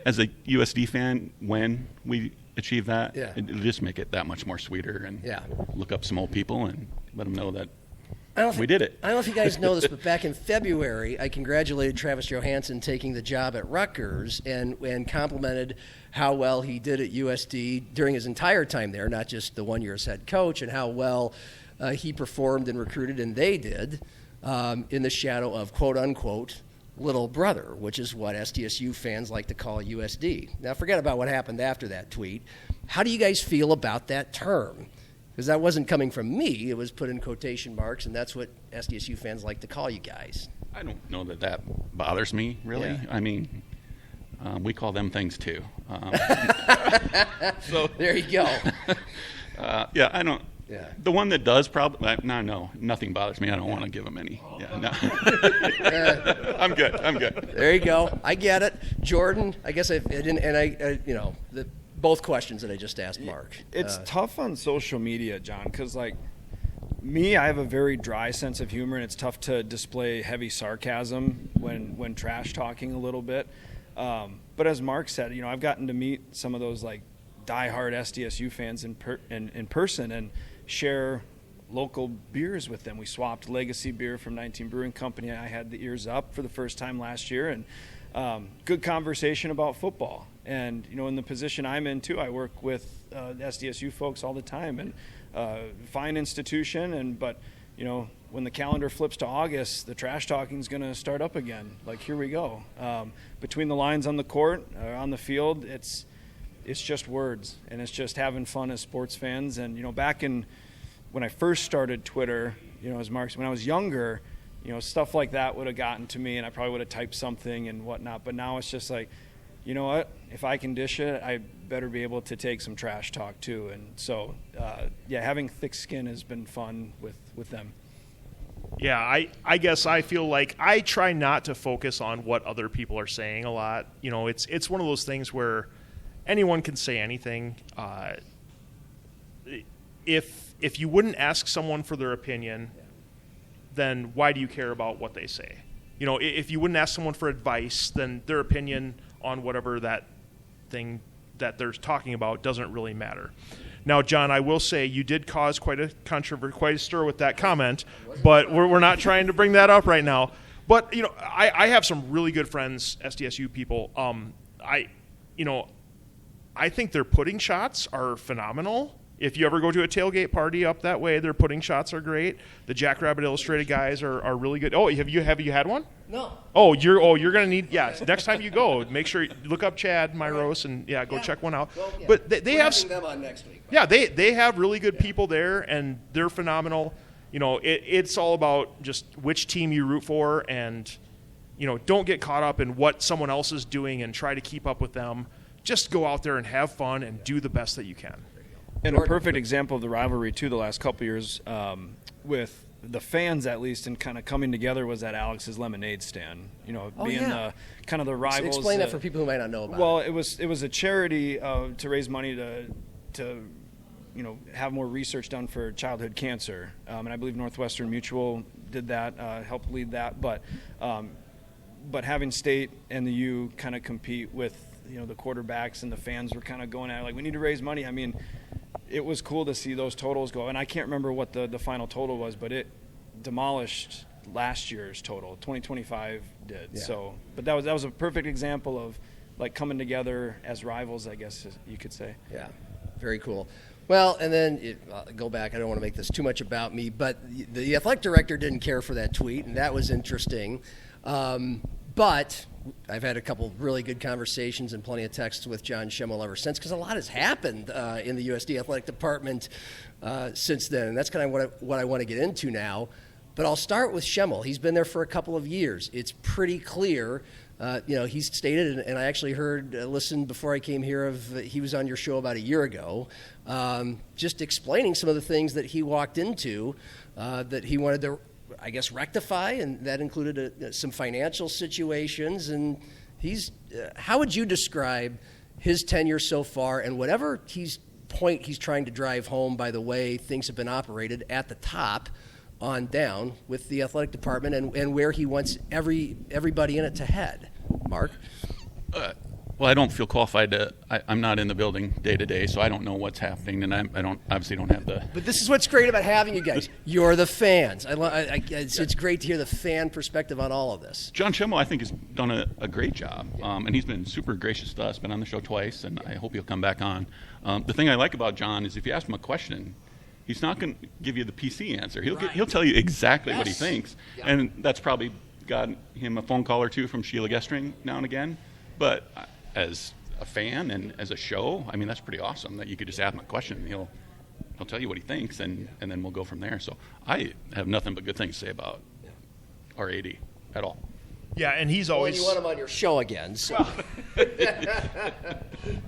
Speaker 7: as a USD fan, when we achieve that, it'll just make it that much more sweeter. And look up some old people and let them know that we did it.
Speaker 6: I don't know if you guys know this, but back in February, I congratulated Travis Johansen taking the job at Rutgers and complimented how well he did at USD during his entire time there, not just the 1 year as head coach, and how well he performed and recruited, and they did, in the shadow of quote-unquote little brother, which is what SDSU fans like to call USD. Now, forget about what happened after that tweet. How do you guys feel about that term? Because that wasn't coming from me. It was put in quotation marks, and that's what SDSU fans like to call you guys.
Speaker 7: I don't know that bothers me, really.
Speaker 6: Yeah.
Speaker 7: I mean, we call them things, too.
Speaker 6: So there you go.
Speaker 7: I don't. Yeah. The one that does probably no, nothing bothers me. I don't want to give them any. I'm good.
Speaker 6: There you go. I get it, Jordan. I guess I didn't, and both questions that I just asked Mark.
Speaker 9: It's tough on social media, John, because I have a very dry sense of humor, and it's tough to display heavy sarcasm when trash talking a little bit. But as Mark said, I've gotten to meet some of those diehard SDSU fans in person and share local beers with them. We swapped Legacy beer from 19 Brewing Company. I had the ears up for the first time last year, and good conversation about football. And in the position I'm in too, I work with SDSU folks all the time, and fine institution. But when the calendar flips to August, the trash talking is going to start up again. Here we go. Between the lines on the court, on the field, it's just words, and it's just having fun as sports fans. And back when I first started Twitter, as Mark, when I was younger, stuff like that would have gotten to me, and I probably would have typed something and whatnot. But now it's just you know what? If I can dish it, I better be able to take some trash talk too. And so, having thick skin has been fun with them.
Speaker 8: Yeah, I guess I feel like I try not to focus on what other people are saying a lot. It's one of those things where anyone can say anything. If you wouldn't ask someone for their opinion, then why do you care about what they say? If you wouldn't ask someone for advice, then their opinion on whatever that thing that they're talking about doesn't really matter. Now, John, I will say you did cause quite a controversy, quite a stir with that comment, but we're not trying to bring that up right now. But I have some really good friends, SDSU people. I think their pudding shots are phenomenal. If you ever go to a tailgate party up that way, their pudding shots are great. The Jackrabbit Illustrated guys are really good. Oh, have you had one?
Speaker 6: No.
Speaker 8: You're gonna need next time you go, make sure you look up Chad Myros and go check one out. Well, but they have
Speaker 6: them on next week.
Speaker 8: Yeah, they have really good people there, and they're phenomenal. It's all about just which team you root for, and don't get caught up in what someone else is doing and try to keep up with them. Just go out there and have fun and do the best that you can.
Speaker 9: And a perfect example of the rivalry too the last couple of years with the fans, at least, and kind of coming together was at Alex's Lemonade stand. The kind of the rivals.
Speaker 6: Explain that for people who might not know about it.
Speaker 9: Well, it was a charity to raise money to have more research done for childhood cancer, and I believe Northwestern Mutual did that, helped lead that. But having State and the U kind of compete with the quarterbacks, and the fans were kind of going at it we need to raise money. I mean, it was cool to see those totals go, and I can't remember what the final total was, but it demolished last year's total. 2025 did. Yeah. So, but that was a perfect example of coming together as rivals, I guess you could say.
Speaker 6: Yeah, very cool. Well, and then go back. I don't want to make this too much about me, but the athletic director didn't care for that tweet, and that was interesting. But I've had a couple really good conversations and plenty of texts with Jon Schemmel ever since, because a lot has happened in the USD athletic department since then, and that's kind of what I want to get into now. But I'll start with Schemmel. He's been there for a couple of years. It's pretty clear. He's stated, and I actually listened before I came here, he was on your show about a year ago, just explaining some of the things that he walked into that he wanted to, I guess, rectify, and that included some financial situations. And how would you describe his tenure so far, and whatever point he's trying to drive home by the way things have been operated at the top on down with the athletic department, and where he wants everybody in it to head? Mark?
Speaker 7: Well, I don't feel qualified to. I'm not in the building day to day, so I don't know what's happening, and I obviously don't have the.
Speaker 6: But this is what's great about having you guys. You're the fans. It's great to hear the fan perspective on all of this.
Speaker 7: Jon Schemmel, I think, has done a great job, and he's been super gracious to us. Been on the show twice, and I hope he'll come back on. The thing I like about Jon is if you ask him a question, he's not going to give you the PC answer. He'll tell you exactly what he thinks, and that's probably got him a phone call or two from Sheila Gestring now and again. But as a fan and as a show, I mean, that's pretty awesome that you could just ask him a question and he'll tell you what he thinks, and then we'll go from there. So I have nothing but good things to say about our AD at all.
Speaker 8: Yeah, and he's always.
Speaker 6: Well, you want him on your show again, so.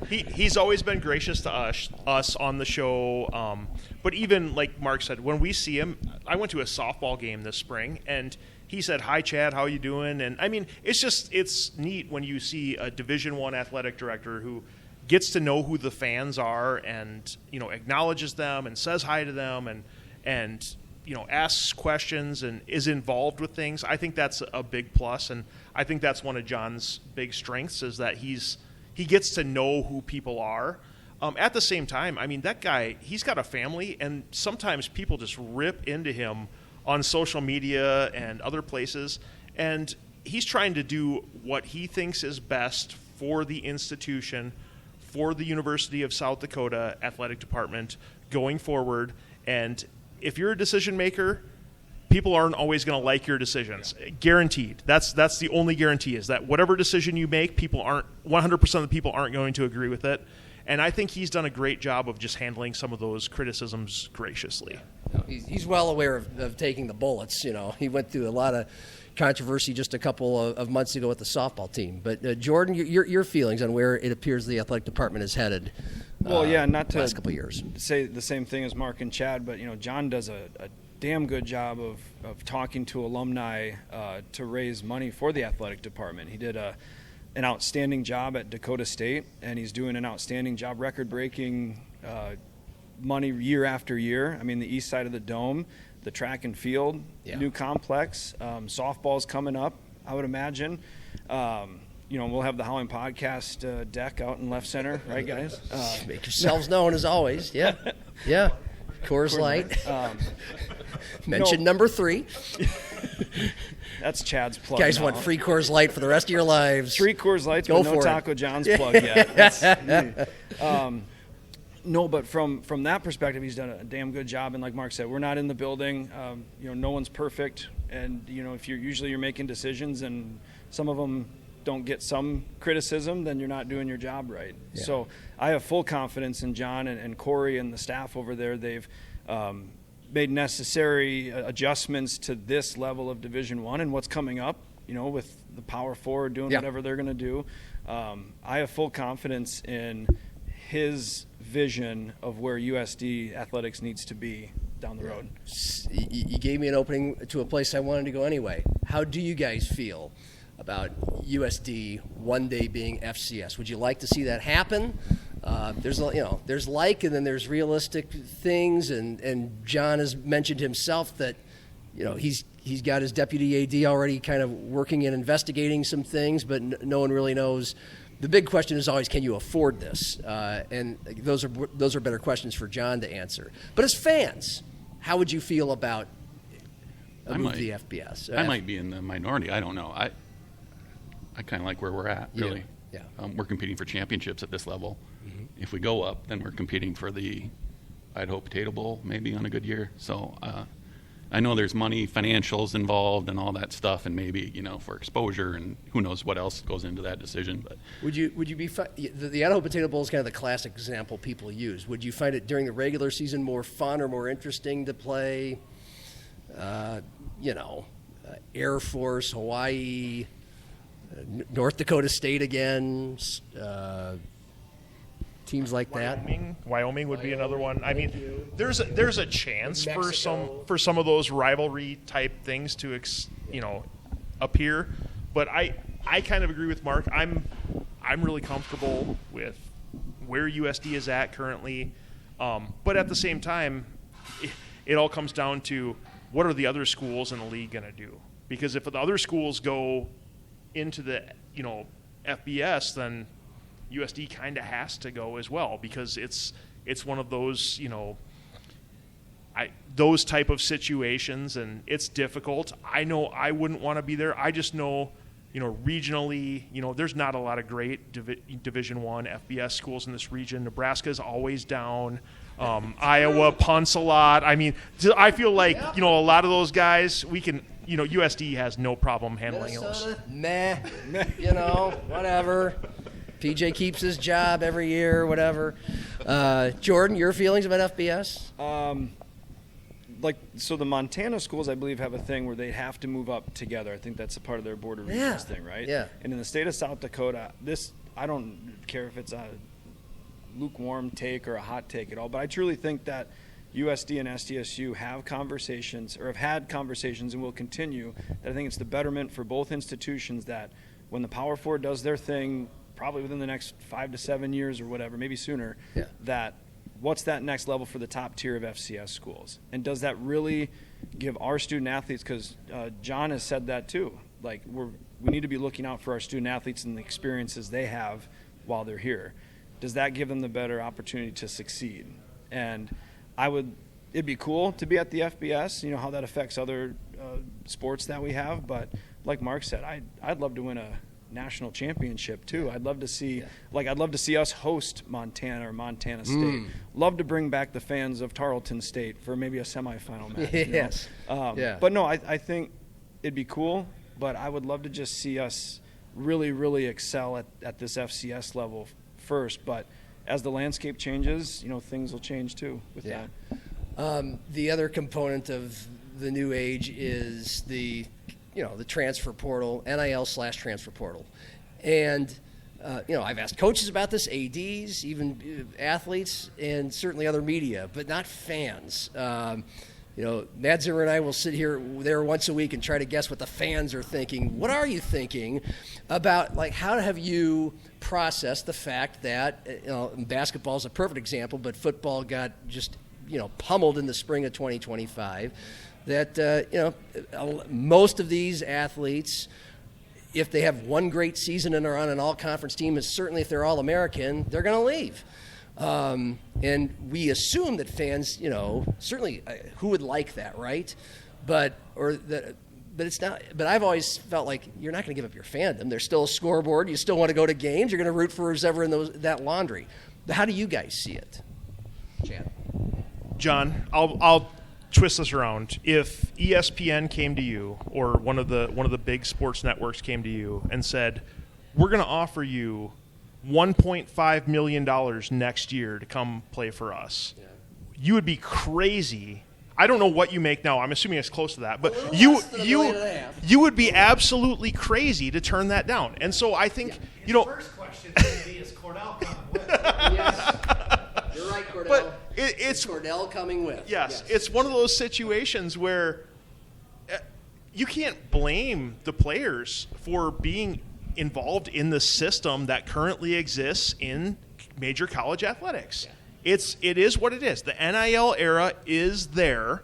Speaker 8: He's always been gracious to us on the show. But even like Mark said, when we see him, I went to a softball game this spring, and he said, "Hi, Chad, how you doing?" And I mean, it's neat when you see a Division I athletic director who gets to know who the fans are, and acknowledges them and says hi to them, and asks questions and is involved with things. I think that's a big plus, and I think that's one of Jon's big strengths is that he gets to know who people are. At the same time, I mean, that guy, he's got a family, and sometimes people just rip into him on social media and other places, and he's trying to do what he thinks is best for the institution, for the University of South Dakota athletic department going forward. And if you're a decision maker, people aren't always going to like your decisions. Guaranteed. That's the only guarantee, is that whatever decision you make, 100% of the people aren't going to agree with it. And I think he's done a great job of just handling some of those criticisms graciously.
Speaker 6: He's well aware of taking the bullets. He went through a lot of controversy just a couple of months ago with the softball team. But Jordan, your feelings on where it appears the athletic department is headed?
Speaker 9: Well, not to
Speaker 6: last couple of years
Speaker 9: say the same thing as Mark and Chad, but Jon does a damn good job of talking to alumni to raise money for the athletic department. He did an outstanding job at Dakota State, and he's doing an outstanding job, record-breaking money year after year. I mean, the east side of the dome, the track and field, new complex, softball's coming up, I would imagine. We'll have the Howling Podcast deck out in left center, right, guys?
Speaker 6: Make yourselves known as always. Yeah. Coors Light. Mention number 3.
Speaker 9: That's Chad's plug.
Speaker 6: You guys want free Coors Light for the rest of your lives.
Speaker 9: 3 Coors Lights,
Speaker 6: Go
Speaker 9: but no
Speaker 6: for
Speaker 9: Taco
Speaker 6: it.
Speaker 9: John's plug yet. No, but from that perspective, he's done a damn good job. And like Mark said, we're not in the building. No one's perfect. And, if you're making decisions and some of them don't get some criticism, then you're not doing your job right. Yeah. So I have full confidence in Jon and Corey and the staff over there. They've made necessary adjustments to this level of Division I and what's coming up, with the Power Four doing whatever they're going to do. I have full confidence in his vision of where USD athletics needs to be down the road.
Speaker 6: You gave me an opening to a place I wanted to go anyway. How do you guys feel about USD one day being FCS? Would you like to see that happen? There's and then there's realistic things, and Jon has mentioned himself that he's got his deputy AD already kind of working and investigating some things, but no one really knows. The big question is always, can you afford this? And those are better questions for Jon to answer. But as fans, how would you feel about a move to the FBS?
Speaker 7: I might be in the minority. I don't know. I kind of like where we're at, really.
Speaker 6: Yeah.
Speaker 7: We're competing for championships at this level. Mm-hmm. If we go up, then we're competing for the Idaho Potato Bowl, maybe on a good year. So I know there's money, financials involved, and all that stuff, and maybe for exposure, and who knows what else goes into that decision. But
Speaker 6: would you be the Idaho Potato Bowl is kind of the classic example people use. Would you find it during the regular season more fun or more interesting to play Air Force, Hawaii, North Dakota State again, teams like that.
Speaker 8: Wyoming would be another one. I mean, there's a chance for some of those rivalry type things to appear, but I kind of agree with Mark. I'm really comfortable with where USD is at currently, but at the same time, it all comes down to what are the other schools in the league going to do? Because if the other schools go into the FBS, then USD kind of has to go as well, because it's one of those those type of situations, and it's difficult. I know I wouldn't want to be there. I just know regionally, there's not a lot of great Division I FBS schools in this region. Nebraska's always down. Iowa punts a lot. I mean, I feel like a lot of those guys we can. USD has no problem handling
Speaker 6: Minnesota,
Speaker 8: those.
Speaker 6: Whatever. PJ keeps his job every year, whatever. Jordan, your feelings about FBS?
Speaker 9: So the Montana schools, I believe, have a thing where they have to move up together. I think that's a part of their Board of Regents thing, right?
Speaker 6: Yeah.
Speaker 9: And in the state of South Dakota, I don't care if it's a lukewarm take or a hot take at all, but I truly think that USD and SDSU have conversations, or have had conversations and will continue, that I think it's the betterment for both institutions that when the Power Four does their thing, probably within the next 5 to 7 years or whatever, maybe sooner, that what's that next level for the top tier of FCS schools? And does that really give our student athletes, because Jon has said that too, like we need to be looking out for our student athletes and the experiences they have while they're here. Does that give them the better opportunity to succeed? And it'd be cool to be at the FBS, how that affects other sports that we have. But like Mark said, I'd love to win a national championship too. I'd love to see us host Montana or Montana State. Love to bring back the fans of Tarleton State for maybe a semifinal match.
Speaker 6: Yes.
Speaker 9: But no, I think it'd be cool, but I would love to just see us really, really excel at this FCS level first. But as the landscape changes, things will change too with that.
Speaker 6: The other component of the new age is the transfer portal, NIL/transfer portal. And, I've asked coaches about this, ADs, even athletes, and certainly other media, but not fans. Matt Zimmer and I will sit there once a week and try to guess what the fans are thinking. What are you thinking about, how have you processed the fact that, basketball is a perfect example, but football got just, pummeled in the spring of 2025, that, most of these athletes, if they have one great season and are on an all-conference team, and certainly if they're All-American, they're going to leave. And we assume that fans, certainly who would like that, right? But it's not. But I've always felt like you're not going to give up your fandom. There's still a scoreboard. You still want to go to games. You're going to root for who's ever in that laundry. But how do you guys see it, Chad?
Speaker 8: Jon, I'll twist this around. If ESPN came to you, or one of the big sports networks came to you and said, "We're going to offer you $1.5 million next year to come play for us," you would be crazy. I don't know what you make now. I'm assuming it's close to that, but you would be absolutely crazy to turn that down. And so I think
Speaker 10: His first question is going to be, is Cordell coming with?
Speaker 6: Yes. You're right, Cordell.
Speaker 8: But it's
Speaker 6: Cordell coming with.
Speaker 8: Yes, it's one of those situations where you can't blame the players for being involved in the system that currently exists in major college athletics. It is what it is. The NIL era is there.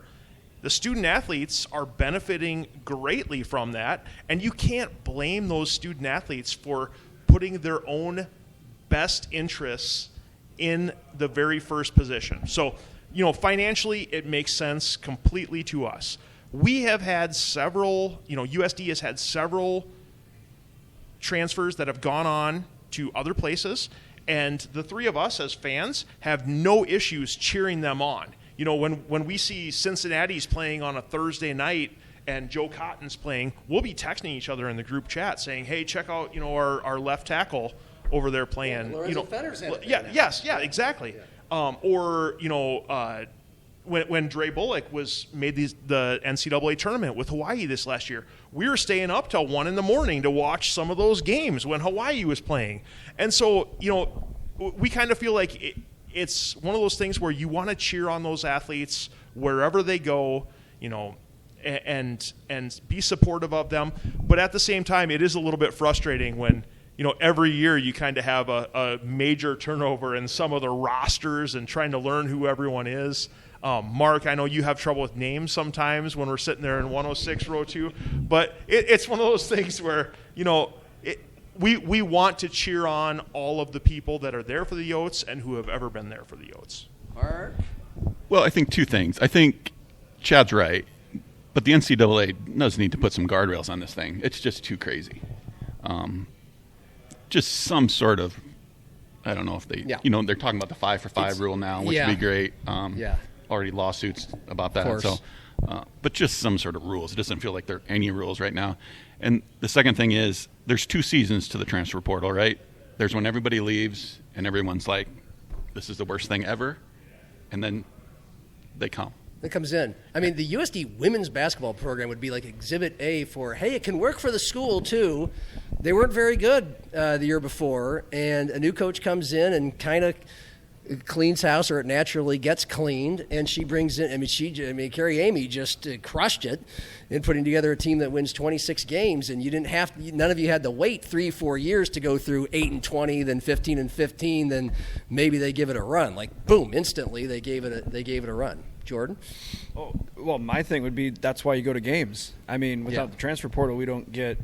Speaker 8: The student athletes are benefiting greatly from that, and you can't blame those student athletes for putting their own best interests in the very first position. So, financially, it makes sense completely to us. We have had several, USD has had several transfers that have gone on to other places, and the three of us as fans have no issues cheering them on. When we see Cincinnati's playing on a Thursday night and Joe Cotton's playing, we'll be texting each other in the group chat saying, "Hey, check out our left tackle over there playing."
Speaker 6: Lorenzo Fenner's had it.
Speaker 8: Exactly. Yeah. when Dre Bullock made the NCAA tournament with Hawaii this last year, we were staying up till 1 a.m. to watch some of those games when Hawaii was playing. And so, we kind of feel like it's one of those things where you want to cheer on those athletes wherever they go, and be supportive of them. But at the same time, it is a little bit frustrating when, every year you kind of have a major turnover in some of the rosters and trying to learn who everyone is. Mark, I know you have trouble with names sometimes when we're sitting there in 106 row 2, but it's one of those things where, we want to cheer on all of the people that are there for the Yotes and who have ever been there for the Yotes.
Speaker 6: Mark?
Speaker 7: Well, I think two things. I think Chad's right, but the NCAA does need to put some guardrails on this thing. It's just too crazy. Just some sort of, I don't know if they, they're talking about the 5-for-5 rule now, which would be great. Already lawsuits about that. So, but just some sort of rules. It doesn't feel like there are any rules right now. And the second thing is, there's 2 seasons to the transfer portal, right? There's when everybody leaves and everyone's like, this is the worst thing ever. And then they come.
Speaker 6: It comes in. I mean, the USD women's basketball program would be like Exhibit A for, hey, it can work for the school too. They weren't very good the year before, and a new coach comes in and kind of cleans house, or it naturally gets cleaned, and she brings in, Carrie Eighmey just crushed it in putting together a team that wins 26 games, and none of you had to wait 3-4 years to go through 8-20, then 15-15, then maybe they give it a run. Like, boom, instantly they gave it a run. Jordan?
Speaker 9: Oh, well, my thing would be that's why you go to games. I mean, without the transfer portal, we don't get,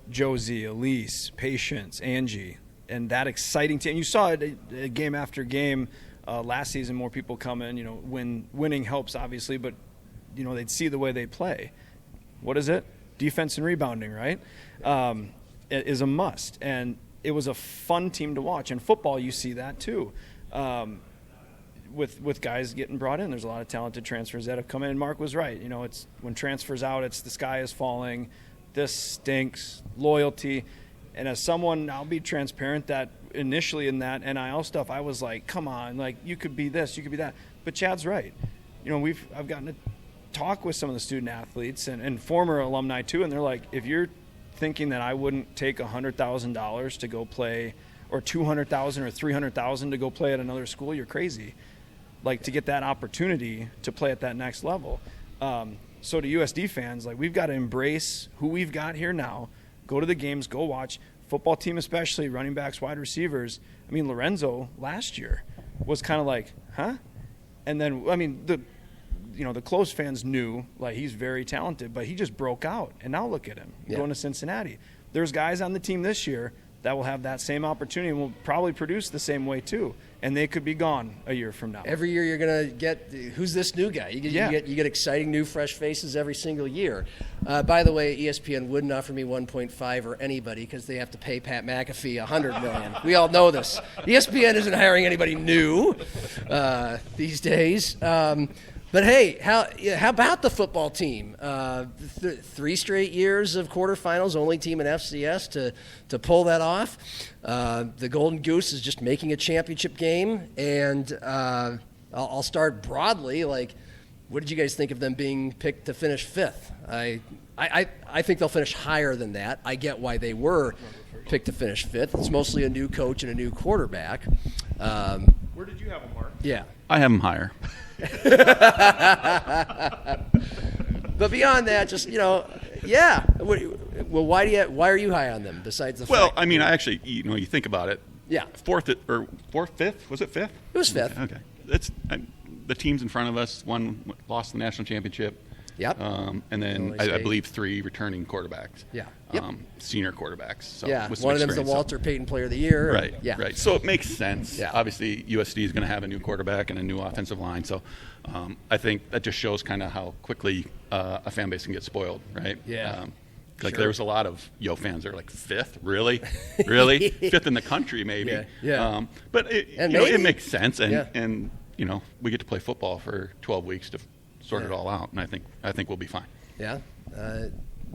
Speaker 9: Josie, Elise, Patience, Angie, and that exciting team. You saw it game after game last season, more people come in, winning helps, obviously, but, they'd see the way they play. What is it? Defense and rebounding, right? It is a must. And it was a fun team to watch. In football, you see that too. With guys getting brought in, there's a lot of talented transfers that have come in. And Mark was right. It's when transfers out, it's the sky is falling. This stinks. Loyalty. And as someone, I'll be transparent that initially in that NIL stuff, I was like, come on, like you could be this, you could be that. But Chad's right. I've gotten to talk with some of the student athletes and former alumni too, and they're like, if you're thinking that I wouldn't take $100,000 to go play, or $200,000 or $300,000 to go play at another school, you're crazy. Like, to get that opportunity to play at that next level. So to USD fans, like, we've got to embrace who we've got here now. Go to the games, go watch. Football team especially, running backs, wide receivers. I mean, Lorenzo last year was kind of like, huh? And then, the close fans knew, like, he's very talented, but he just broke out. And now look at him going to Cincinnati. There's guys on the team this year that will have that same opportunity and will probably produce the same way too. And they could be gone a year from now.
Speaker 6: Every year you're going to get, who's this new guy? You get exciting new fresh faces every single year. By the way, ESPN wouldn't offer me 1.5 or anybody because they have to pay Pat McAfee $100 million. We all know this. ESPN isn't hiring anybody new these days. But hey, how about the football team? 3 straight years of quarterfinals, only team in FCS to pull that off. The Golden Goose is just making a championship game, and I'll start broadly. Like, what did you guys think of them being picked to finish 5th? I think they'll finish higher than that. I get why they were picked to finish 5th. It's mostly a new coach and a new quarterback.
Speaker 8: Where did you have them, Mark?
Speaker 6: Yeah,
Speaker 7: I have them higher.
Speaker 6: But beyond that, just Well, why are you high on them? Besides the
Speaker 7: well,
Speaker 6: fact
Speaker 7: I mean, I actually, you think about it.
Speaker 6: Yeah,
Speaker 7: 5th? Was it 5th?
Speaker 6: It was 5th.
Speaker 7: Okay, the teams in front of us. One lost the national championship.
Speaker 6: Yep.
Speaker 7: And then I believe 3 returning quarterbacks.
Speaker 6: Yeah. Yep.
Speaker 7: Senior quarterbacks. So
Speaker 6: yeah. One of them's the Walter Payton Player of the Year.
Speaker 7: Right.
Speaker 6: Yeah.
Speaker 7: Right. So it makes sense.
Speaker 6: Yeah.
Speaker 7: Obviously, USD is going to have a new quarterback and a new offensive line. So I think that just shows kind of how quickly a fan base can get spoiled, right?
Speaker 6: Yeah.
Speaker 7: There was a lot of fans that are like 5th, really, 5th in the country, maybe.
Speaker 6: Yeah.
Speaker 7: But it makes sense, and we get to play football for 12 weeks to sort it all out, and I think we'll be fine.
Speaker 6: Yeah.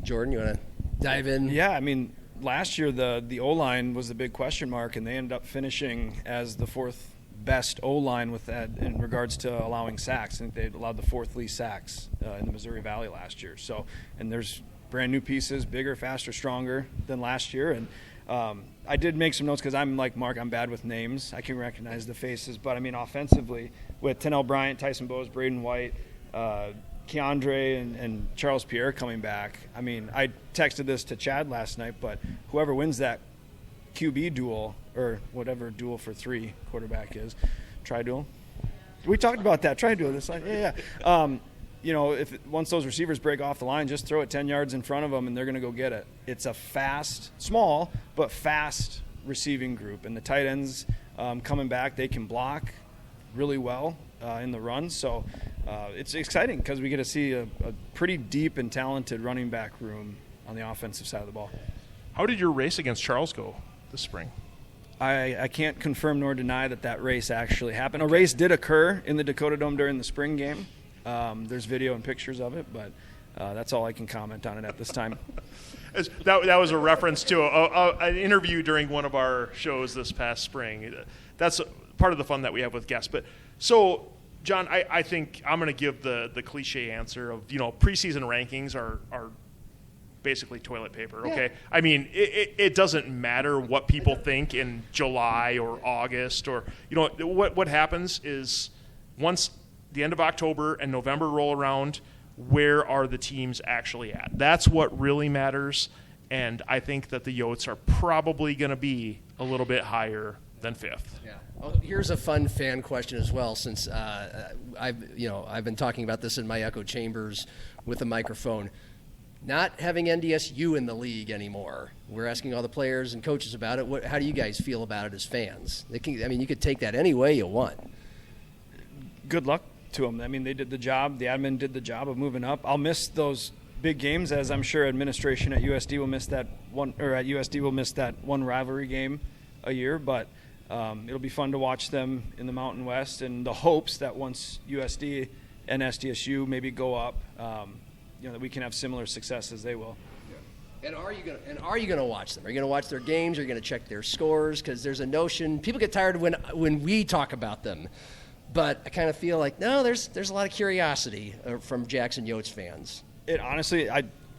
Speaker 6: Jordan, you want to dive in?
Speaker 9: Yeah, I mean, last year the O-line was the big question mark, and they ended up finishing as the 4th best O-line with that in regards to allowing sacks. I think they allowed the 4th least sacks in the Missouri Valley last year. So, and there's brand new pieces, bigger, faster, stronger than last year. And I did make some notes because I'm like Mark, I'm bad with names. I can recognize the faces. But, I mean, offensively, with Tennell Bryant, Tyson Bowes, Braden White, Keandre and Charles Pierre coming back. I mean, I texted this to Chad last night, but whoever wins that QB duel, or whatever duel for 3 quarterback is, tri-duel. We talked about that, tri-duel. This like, yeah. You know, once those receivers break off the line, just throw it 10 yards in front of them, and they're going to go get it. It's a fast, small, but fast receiving group. And the tight ends coming back, they can block really well in the run. So it's exciting because we get to see a pretty deep and talented running back room on the offensive side of the ball.
Speaker 8: How did your race against Charles go this spring?
Speaker 9: I can't confirm nor deny that race actually happened. A race did occur in the Dakota Dome during the spring game. There's video and pictures of it, but that's all I can comment on it at this time.
Speaker 8: That was a reference to an interview during one of our shows this past spring. That's part of the fun that we have with guests. But so, John, I think I'm going to give the cliche answer of, preseason rankings are basically toilet paper, okay? Yeah. I mean, it doesn't matter what people think in July or August or, what happens is once the end of October and November roll around, where are the teams actually at? That's what really matters, and I think that the Yotes are probably going to be a little bit higher than 5th.
Speaker 6: Yeah. Well, here's a fun fan question as well, since I've been talking about this in my echo chambers with a microphone. Not having NDSU in the league anymore. We're asking all the players and coaches about it. How do you guys feel about it as fans? You could take that any way you want.
Speaker 9: Good luck to them. I mean, they did the job. The admin did the job of moving up. I'll miss those big games, as I'm sure administration at USD will miss that one, or at USD will miss that one rivalry game a year. But it'll be fun to watch them in the Mountain West, and the hopes that once USD and SDSU maybe go up, that we can have similar success as they will.
Speaker 6: And are you going to watch them? Are you going to watch their games? Are you going to check their scores? Because there's a notion people get tired when we talk about them, but I kind of feel like no, there's a lot of curiosity from Jackson Yotes fans.
Speaker 9: It honestly,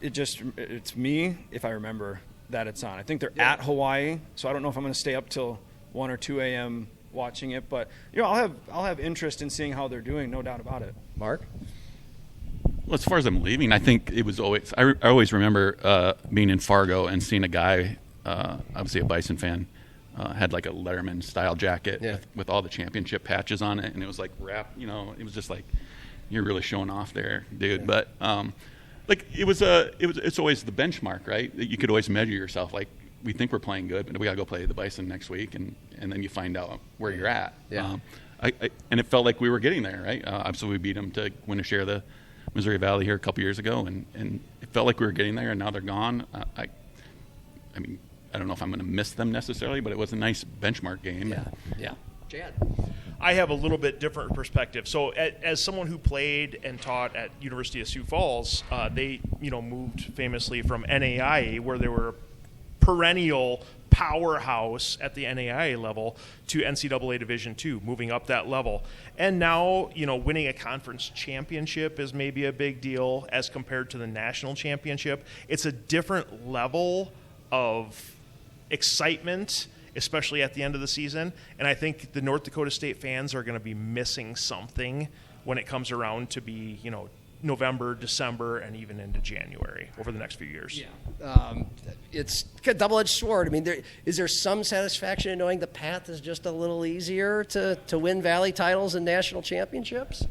Speaker 9: it's me if I remember that it's on. I think they're at Hawaii, so I don't know if I'm going to stay up till 1 or 2 a.m. watching it, but I'll have interest in seeing how they're doing, no doubt about it.
Speaker 6: Mark?
Speaker 7: Well, as far as I'm leaving, I think it was always. I always remember being in Fargo and seeing a guy, obviously a Bison fan, had like a Letterman style jacket with all the championship patches on it, and it was like wrapped. It was just like you're really showing off there, dude. Yeah. But it's always the benchmark, right? You could always measure yourself. Like we think we're playing good, but we gotta go play the Bison next week, and then you find out where you're at.
Speaker 6: Yeah.
Speaker 7: And it felt like we were getting there, right? Obviously, we beat them to win a share of the Missouri Valley here a couple years ago, and it felt like we were getting there, and now they're gone. I mean, I don't know if I'm going to miss them necessarily, but it was a nice benchmark game.
Speaker 6: Yeah. Chad?
Speaker 8: I have a little bit different perspective. So as someone who played and taught at University of Sioux Falls, they moved famously from NAIA, where they were perennial powerhouse at the NAIA level, to NCAA Division II, moving up that level. And now, winning a conference championship is maybe a big deal as compared to the national championship. It's a different level of excitement, especially at the end of the season. And I think the North Dakota State fans are going to be missing something when it comes around to be, November, December, and even into January over the next few years.
Speaker 6: Yeah. It's a double-edged sword. I mean, is there some satisfaction in knowing the path is just a little easier to win Valley titles and national championships?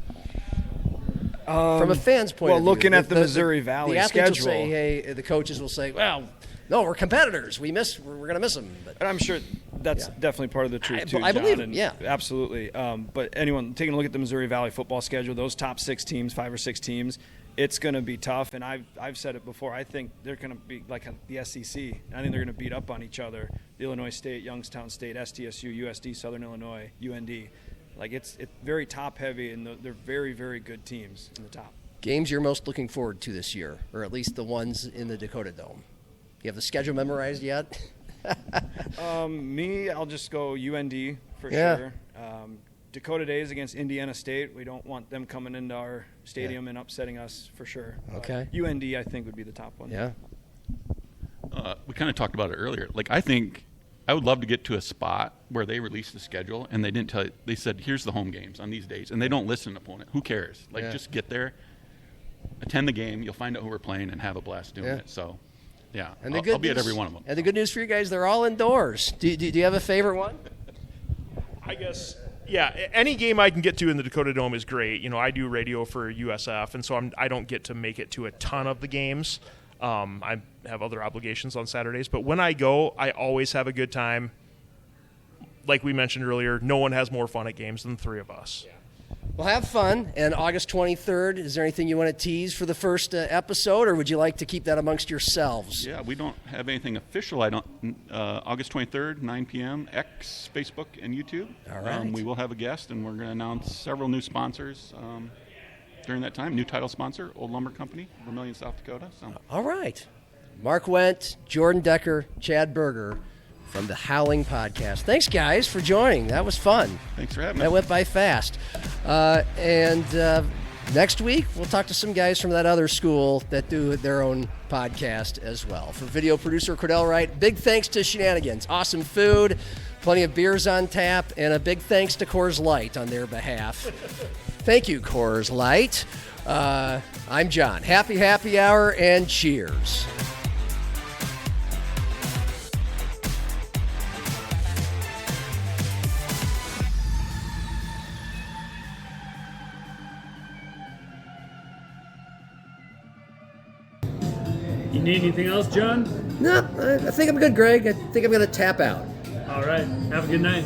Speaker 6: From a fan's point of view.
Speaker 9: Well, looking at the Missouri Valley
Speaker 6: the athletes
Speaker 9: schedule.
Speaker 6: will say, hey, the coaches will say, well, no, we're competitors. We're going to miss them. But
Speaker 9: I'm sure that's definitely part of the truth, too,
Speaker 6: I believe
Speaker 9: John.
Speaker 6: it, yeah.
Speaker 9: Absolutely. But anyone taking a look at the Missouri Valley football schedule, those top 6 teams, 5 or 6 teams, it's going to be tough. And I've said it before. I think they're going to be like the SEC. I think they're going to beat up on each other. The Illinois State, Youngstown State, SDSU, USD, Southern Illinois, UND. Like it's very top-heavy, and they're very, very good teams in the top.
Speaker 6: Games you're most looking forward to this year, or at least the ones in the Dakota Dome? You have the schedule memorized yet?
Speaker 9: Me, I'll just go UND for sure. Dakota Days against Indiana State. We don't want them coming into our stadium and upsetting us for sure.
Speaker 6: Okay.
Speaker 9: UND, I think, would be the top one.
Speaker 6: Yeah.
Speaker 7: We kind of talked about it earlier. Like, I think I would love to get to a spot where they release the schedule and they didn't tell you. They said, here's the home games on these days, and they don't listen to opponent. Who cares? Like, just get there, attend the game, you'll find out who we're playing, and have a blast doing it. So, yeah,
Speaker 6: And
Speaker 7: I'll be at every one of them.
Speaker 6: And the good news for you guys, they're all indoors. Do you have a favorite one?
Speaker 8: I guess, yeah, any game I can get to in the Dakota Dome is great. You know, I do radio for USF, and so I don't get to make it to a ton of the games. I have other obligations on Saturdays, but when I go, I always have a good time. Like we mentioned earlier, no one has more fun at games than the three of us.
Speaker 6: Well, have fun. And August 23rd, is there anything you want to tease for the first episode, or would you like to keep that amongst yourselves?
Speaker 7: Yeah, we don't have anything official. August 23rd, 9 p.m., X, Facebook, and YouTube.
Speaker 6: All right.
Speaker 7: We will have a guest, and we're going to announce several new sponsors during that time. New title sponsor, Old Lumber Company, Vermillion, South Dakota. So.
Speaker 6: All right. Mark Wendt, Jordan Decker, Chad Birger from the Howling Podcast. Thanks, guys, for joining. That was fun.
Speaker 7: Thanks for having us.
Speaker 6: That went by fast. And next week, we'll talk to some guys from that other school that do their own podcast as well. For video producer Cordell Wright, big thanks to Shenanigans. Awesome food, plenty of beers on tap, and a big thanks to Coors Light on their behalf. Thank you, Coors Light. I'm John. Happy hour, and cheers.
Speaker 11: You need anything else, John?
Speaker 6: No, I think I'm good, Greg. I think I'm going to tap out.
Speaker 11: All right. Have a good night.